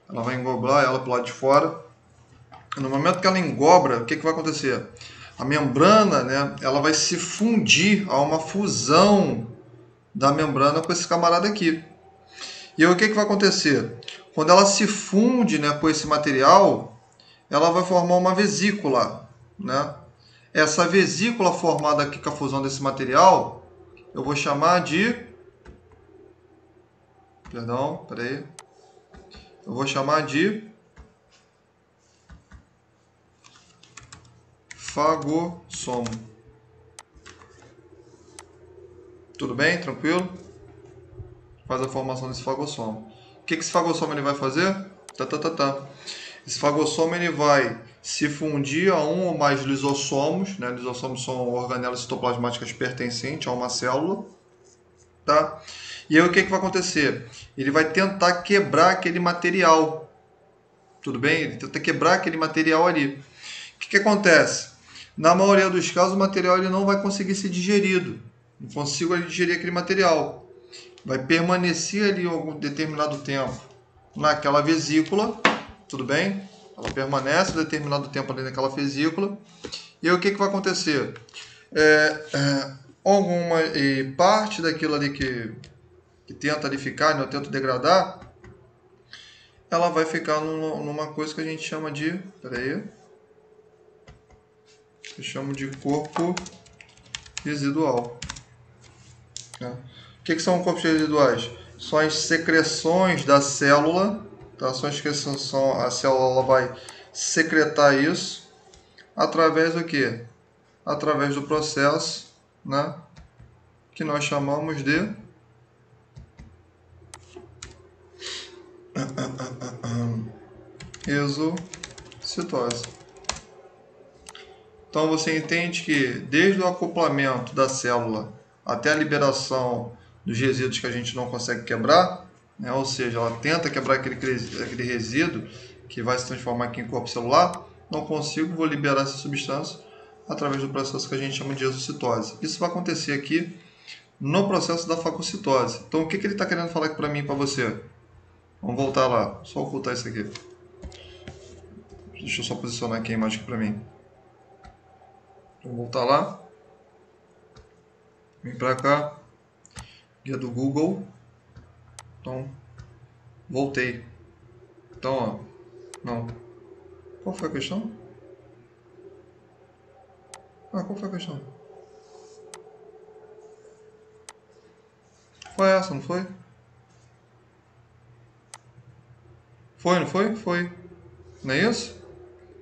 ela vai engoblar ela para o lado de fora. No momento que ela engobra, o que vai acontecer? A membrana, né, ela vai se fundir, a uma fusão da membrana com esse camarada aqui. E aí o que vai acontecer? Quando ela se funde, né, com esse material, ela vai formar uma vesícula, né? Essa vesícula formada aqui com a fusão desse material, eu vou chamar de... Perdão, peraí. Eu vou chamar de fagossomo. Tudo bem? Tranquilo? Faz a formação desse fagossomo. O que esse fagossomo ele vai fazer? Esse fagossomo ele vai se fundir a um ou mais lisossomos, né? Lisossomos são organelas citoplasmáticas pertencentes a uma célula, tá? E aí o que vai acontecer? Ele vai tentar quebrar aquele material, tudo bem? Ele tenta quebrar aquele material ali. O que acontece? Na maioria dos casos o material ele não vai conseguir ser digerido, não consigo digerir aquele material. Vai permanecer ali algum determinado tempo naquela vesícula, tudo bem? Ela permanece um determinado tempo ali naquela vesícula. E aí o que vai acontecer? Alguma parte daquilo ali que tenta ali ficar, né, eu tento degradar, ela vai ficar numa coisa que a gente chama de... Peraí. Eu chamo de corpo residual. Né? O que são corpos residuais? São as secreções da célula, tá? São as secreções, a célula ela vai secretar isso através do quê? Através do processo, né? Que nós chamamos de exocitose. Então você entende que desde o acoplamento da célula até a liberação dos resíduos que a gente não consegue quebrar, né? Ou seja, ela tenta quebrar aquele resíduo que vai se transformar aqui em corpo celular, não consigo, vou liberar essa substância através do processo que a gente chama de exocitose. Isso vai acontecer aqui no processo da fagocitose. Então o que ele está querendo falar aqui para mim e para você? Vamos voltar lá, só ocultar isso aqui. Deixa eu só posicionar aqui a imagem para mim. Vamos voltar lá. Vem para cá. Guia do Google. Então, voltei. Então, ó. Não. Qual foi a questão? Qual foi a questão? Foi essa, não foi? Foi, não foi? Foi. Não é isso?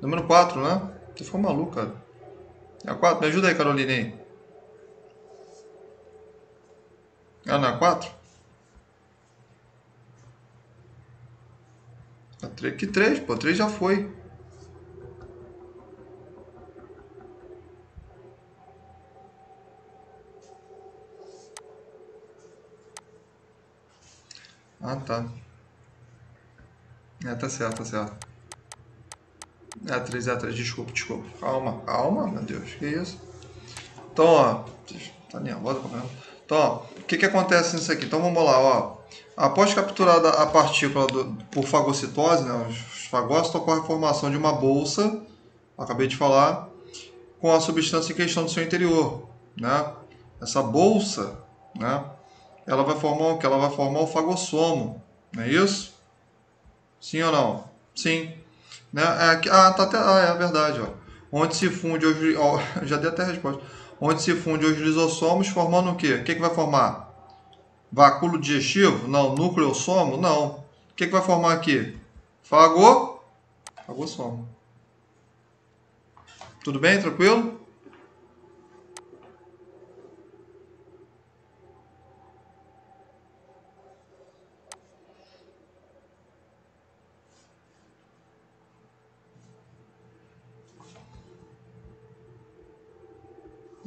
Número 4, né? Você ficou maluco, cara. É a 4? Me ajuda aí, Caroline, aí. Não é a 4? Que 3, pô. 3 já foi. Ah, tá. Tá certo, tá certo. 3, desculpa. Calma, meu Deus, que isso? Então, ó, tá nervosa pra caramba. Então, ó, o que acontece nisso aqui? Então, vamos lá, ó. Após capturada a partícula por fagocitose, né, os fagócitos, ocorre a formação de uma bolsa, acabei de falar, com a substância em questão do seu interior, né? Essa bolsa, né, ela vai formar o que? Ela vai formar o fagossomo, não é isso? Sim ou não? Sim. Né? É verdade, ó. Onde se funde os... Ó, já dei até a resposta. Onde se funde os lisossomos, formando o quê? O que vai formar? Vacúolo digestivo? Não. Nucleossomo? Não. O que vai formar aqui? Fagossomo. Tudo bem? Tranquilo?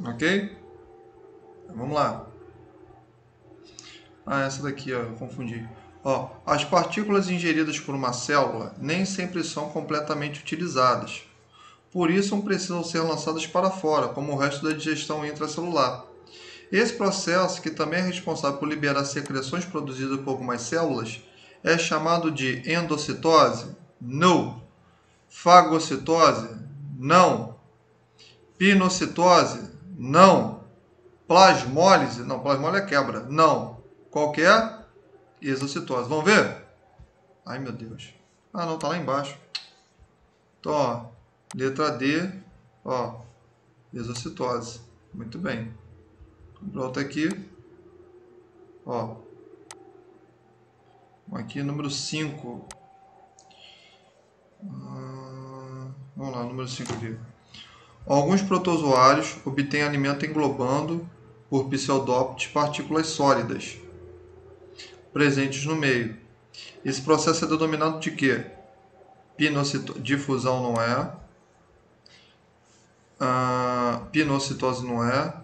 Ok? Vamos lá. Essa daqui, ó, eu confundi. Ó, as partículas ingeridas por uma célula nem sempre são completamente utilizadas. Por isso, precisam ser lançadas para fora, como o resto da digestão intracelular. Esse processo, que também é responsável por liberar secreções produzidas por algumas células, é chamado de endocitose? Não. Fagocitose? Não. Pinocitose? Não. Plasmólise? Não, plasmólise é quebra. Não. Qual que é? Exocitose. Vamos ver? Ai, meu Deus. Ah, não, tá lá embaixo. Então, ó, letra D, ó, exocitose. Muito bem. Volta aqui. Ó. Aqui, número 5. Vamos lá, número 5 aqui. Alguns protozoários obtêm alimento englobando por pseudópodes partículas sólidas presentes no meio. Esse processo é denominado de quê? Difusão não é. Pinocitose não é.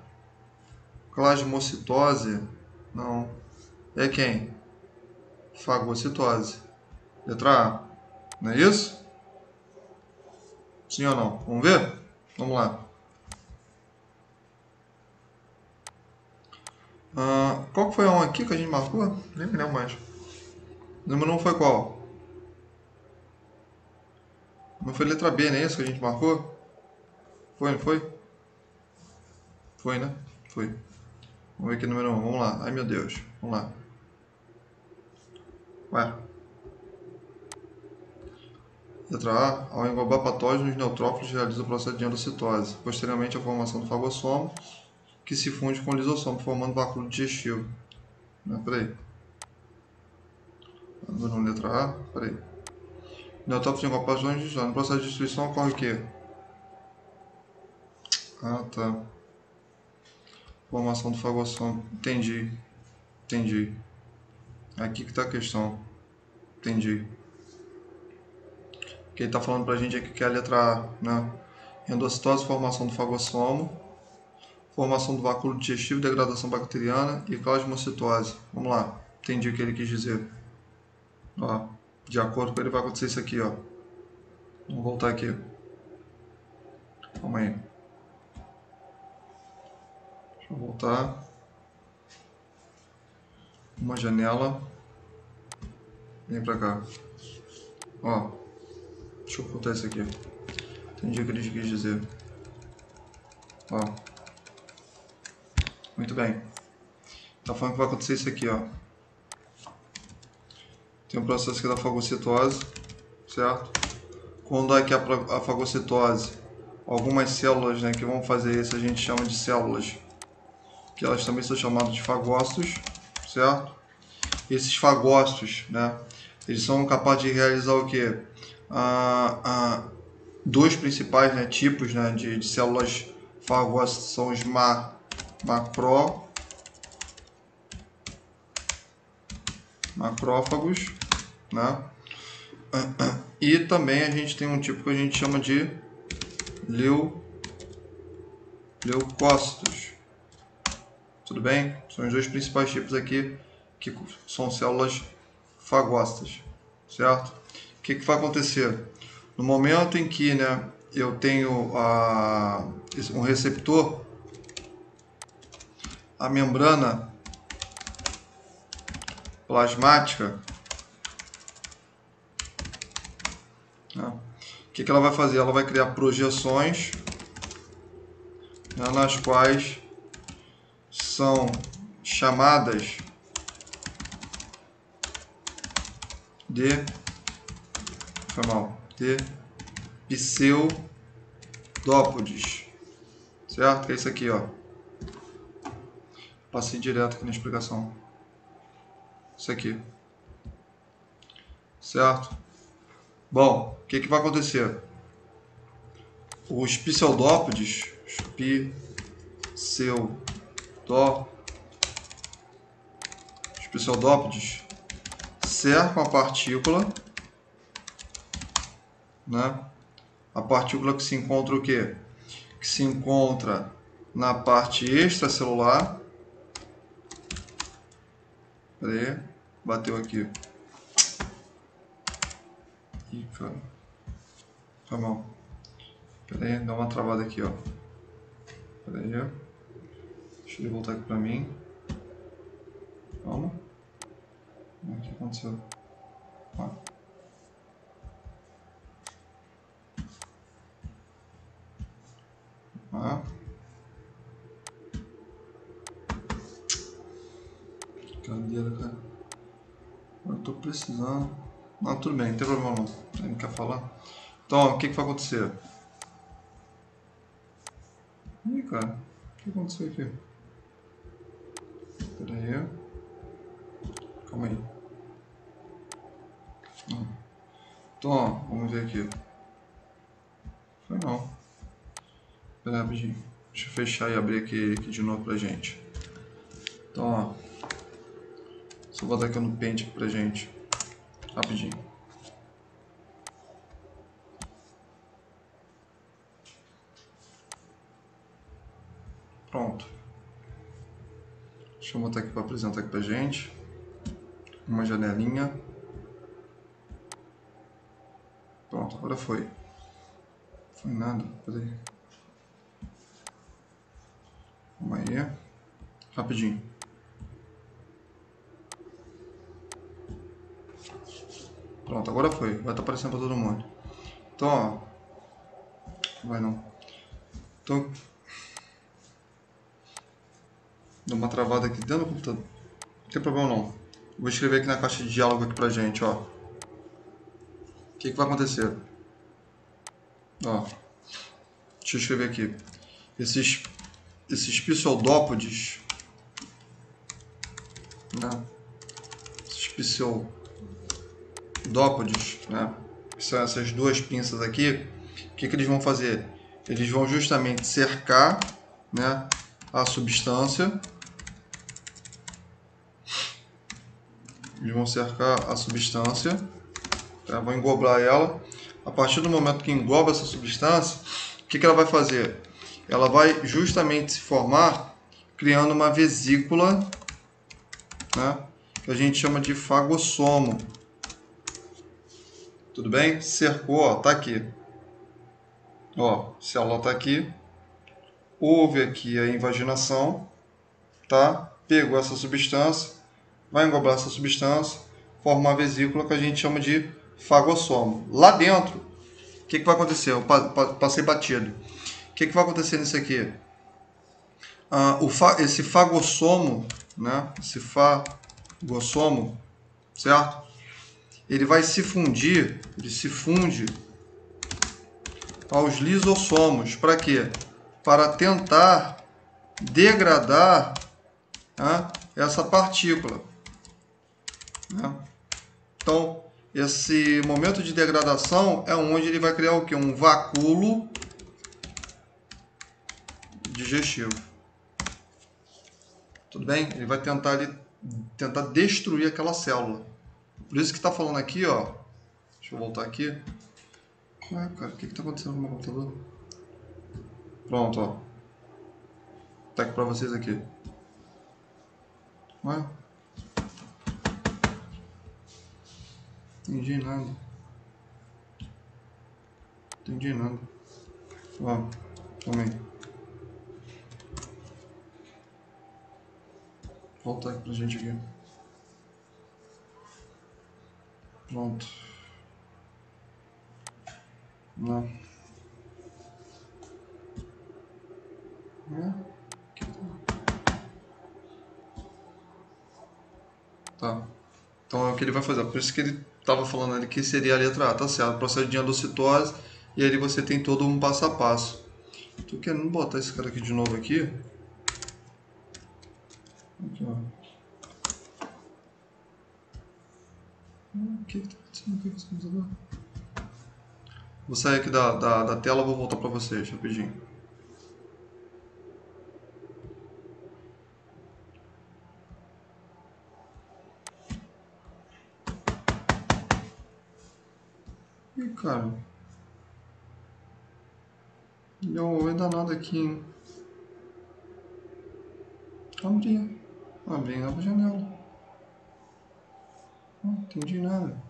Plasmocitose não. É quem? Fagocitose. Letra A. Não é isso? Sim ou não? Vamos ver? Vamos lá. Qual que foi a 1 aqui que a gente marcou? Nem me lembro mais. O número 1 foi qual? Não foi letra B, não é isso que a gente marcou? Foi, não foi? Foi, né? Foi. Vamos ver aqui o número 1. Vamos lá. Ai, meu Deus. Vamos lá. Ué. Letra A. Ao englobar patógenos, neutrófilos realiza o processo de endocitose. Posteriormente, a formação do fagossomo, que se funde com o lisossomo, formando vacúolo digestivo. Peraí. Número 1, letra A. Peraí. Neutrófilos englobar patógenos de no processo de destruição ocorre o quê? Ah, tá. Formação do fagossomo. Entendi. Entendi. Aqui que está a questão. Entendi. O que ele está falando para a gente aqui que é a letra A, né? Endocitose, formação do fagossomo, formação do vacúolo digestivo, degradação bacteriana e plasmocitose. Vamos lá. Entendi o que ele quis dizer. Ó, de acordo com ele vai acontecer isso aqui, ó. Vamos voltar aqui. Calma aí. Deixa eu voltar. Uma janela. Vem pra cá. Ó. Deixa eu ocultar isso aqui. Entendi o que ele quis dizer. Ó. Muito bem. Tá falando que vai acontecer isso aqui, ó. Tem um processo aqui da fagocitose, certo? Quando é que a fagocitose, algumas células, né, que vão fazer isso, a gente chama de células, que elas também são chamadas de fagócitos, certo? Esses fagócitos, né, eles são capazes de realizar o quê? Dois principais, né, tipos, né, de células fagócitas são os macrófagos, né? E também a gente tem um tipo que a gente chama de leucócitos. Tudo bem? São os dois principais tipos aqui que são células fagócitas, certo? O que vai acontecer? No momento em que, né, eu tenho um receptor, a membrana plasmática, né, o que ela vai fazer? Ela vai criar projeções, né, nas quais são chamadas de pseudópodes, certo? Que é isso aqui, ó. Passei direto aqui na explicação. Isso aqui, certo? Bom, o que vai acontecer? Os pseudópodes, cercam a partícula, né? A partícula que se encontra o quê? Que se encontra na parte extracelular. Peraí, bateu aqui. Ih, cara. Tá mal. Peraí, dá uma travada aqui, ó. Peraí, ó. Deixa ele voltar aqui pra mim. Calma. O que aconteceu? Ó. precisando. Não, tudo bem, não tem problema não. Você não quer falar? Então, o que vai acontecer? Ih, cara, o que aconteceu aqui? Pera aí. Calma aí. Então, ó, vamos ver aqui. Foi não. Pera aí, rapidinho. Deixa eu fechar e abrir aqui de novo pra gente. Então, ó. Só vou dar aqui no Paint aqui pra gente. Rapidinho. Pronto. Deixa eu botar aqui para apresentar aqui pra gente. Uma janelinha. Pronto, agora foi. Foi nada. Peraí. Calma aí. Rapidinho. Pronto, agora foi. Vai estar aparecendo para todo mundo. Então, ó. Vai não. Então. Deu uma travada aqui dentro do computador. Não tem problema não. Vou escrever aqui na caixa de diálogo aqui pra gente, ó. O que vai acontecer? Ó. Deixa eu escrever aqui. Esses pseudópodes, né? Esses pseudópodes, né? Que são essas duas pinças aqui. O que eles vão fazer? Eles vão justamente cercar, né, a substância. Eles vão cercar a substância, tá? Vão engobrar ela. A partir do momento que engloba essa substância, o que ela vai fazer? Ela vai justamente se formar criando uma vesícula, né, que a gente chama de fagossomo. Tudo bem? Cercou, ó, tá aqui. Ó, a célula tá aqui. Houve aqui a invaginação, tá? Pegou essa substância, vai englobar essa substância, forma uma vesícula que a gente chama de fagossomo. Lá dentro, o que vai acontecer? Eu passei batido. O que vai acontecer nisso aqui? Esse fagossomo, né? Esse fagossomo, certo? Ele vai se fundir, ele se funde aos lisossomos. Para quê? Para tentar degradar, né, essa partícula, né? Então, esse momento de degradação é onde ele vai criar o quê? Um vacúolo digestivo. Tudo bem? Ele vai tentar destruir aquela célula. Por isso que está falando aqui, ó. Deixa eu voltar aqui. Ué, cara, o que está acontecendo no meu computador? Pronto, ó. Tá aqui para vocês aqui. Ué? Entendi nada. Entendi nada. Ó, calma aí. Voltar aqui pra gente aqui. Pronto. Não. Tá. Então é o que ele vai fazer. Por isso que ele estava falando ali que seria a letra A, tá certo? Processo de endocitose. E aí você tem todo um passo a passo. Tô querendo botar esse cara aqui de novo aqui. Aqui, ó. O que tá acontecendo aqui com esse computador? Vou sair aqui da tela e vou voltar para vocês rapidinho. Ih, cara. Não vai dar nada aqui, hein? Abri a janela. Não entendi nada.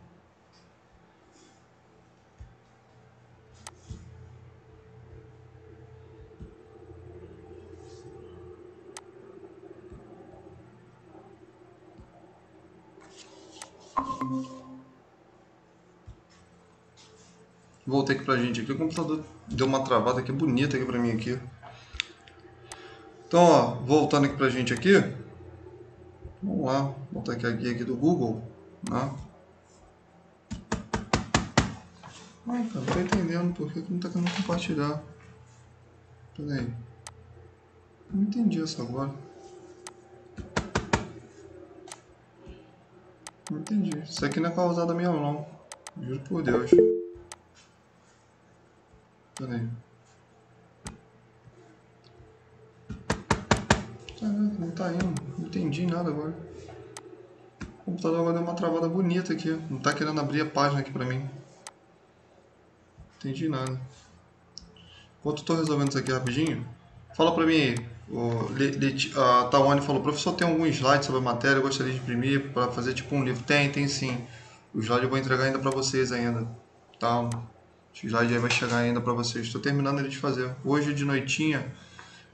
Voltei aqui pra gente aqui. O computador deu uma travada aqui bonita aqui pra mim aqui. Então, ó, voltando aqui pra gente aqui. Vamos lá, botar aqui a guia aqui do Google, né? Ai, cara, não tô entendendo por que não tá querendo compartilhar. Pera aí. Não entendi essa agora. Não entendi. Isso aqui não é causada minha não. Juro por Deus. Pera aí. Caraca, não tá indo. Não entendi nada agora. O computador agora deu uma travada bonita aqui. Não tá querendo abrir a página aqui pra mim. Não entendi nada. Enquanto eu tô resolvendo isso aqui rapidinho, fala pra mim aí. A Tawane falou, professor, tem algum slide sobre a matéria? Eu gostaria de imprimir para fazer tipo um livro. Tem sim. O slide eu vou entregar ainda pra vocês ainda. Tá? O slide aí vai chegar ainda pra vocês. Estou terminando ele de fazer. Hoje de noitinha.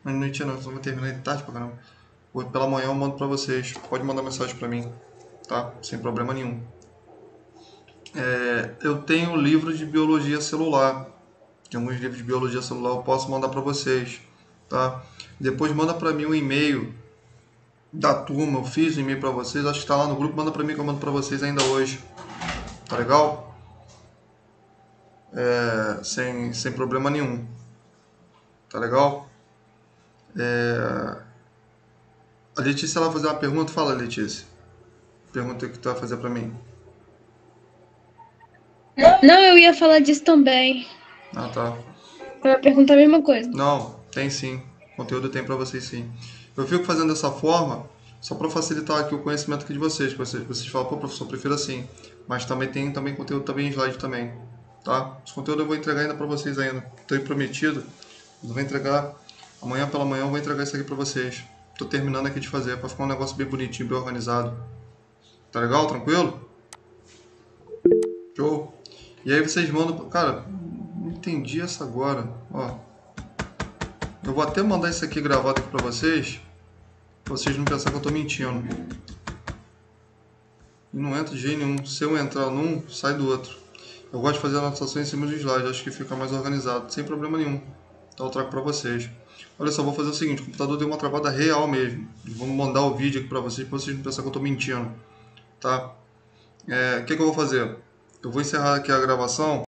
Mas de noitinha não, só vou terminar de tarde pra caramba. Hoje pela manhã eu mando pra vocês. Pode mandar mensagem pra mim. Tá? Sem problema nenhum. Eu tenho um livro de biologia celular. Tem alguns livros de biologia celular, eu posso mandar para vocês, tá? Depois manda para mim um e-mail da turma, eu fiz um e-mail para vocês, acho que está lá no grupo, manda para mim que eu mando para vocês ainda hoje, tá legal? Sem problema nenhum, tá legal? A Letícia ela vai fazer uma pergunta, fala Letícia, pergunta que tu vai fazer para mim. Não, eu ia falar disso também. Ah, tá. Eu ia perguntar a mesma coisa. Não, tem sim. Conteúdo tem para vocês sim. Eu fico fazendo dessa forma só para facilitar aqui o conhecimento aqui de vocês. Vocês falam, pô, professor, eu prefiro assim. Mas também tem conteúdo também em slide também. Tá? Esse conteúdo eu vou entregar ainda para vocês ainda. Estou prometido. Eu vou entregar amanhã pela manhã, eu vou entregar isso aqui para vocês. Estou terminando aqui de fazer para ficar um negócio bem bonitinho, bem organizado. Tá legal? Tranquilo? Show. E aí vocês mandam... Cara, não entendi essa agora. Ó. Eu vou até mandar isso aqui gravado aqui pra vocês não pensarem que eu tô mentindo. E não entra de jeito nenhum. Se eu entrar num, sai do outro. Eu gosto de fazer anotações em cima do slide, acho que fica mais organizado, sem problema nenhum. Então eu trago pra vocês. Olha só, vou fazer o seguinte, o computador deu uma travada real mesmo. Vamos mandar o vídeo aqui pra vocês não pensarem que eu tô mentindo. Tá? O que eu vou fazer? Eu vou encerrar aqui a gravação.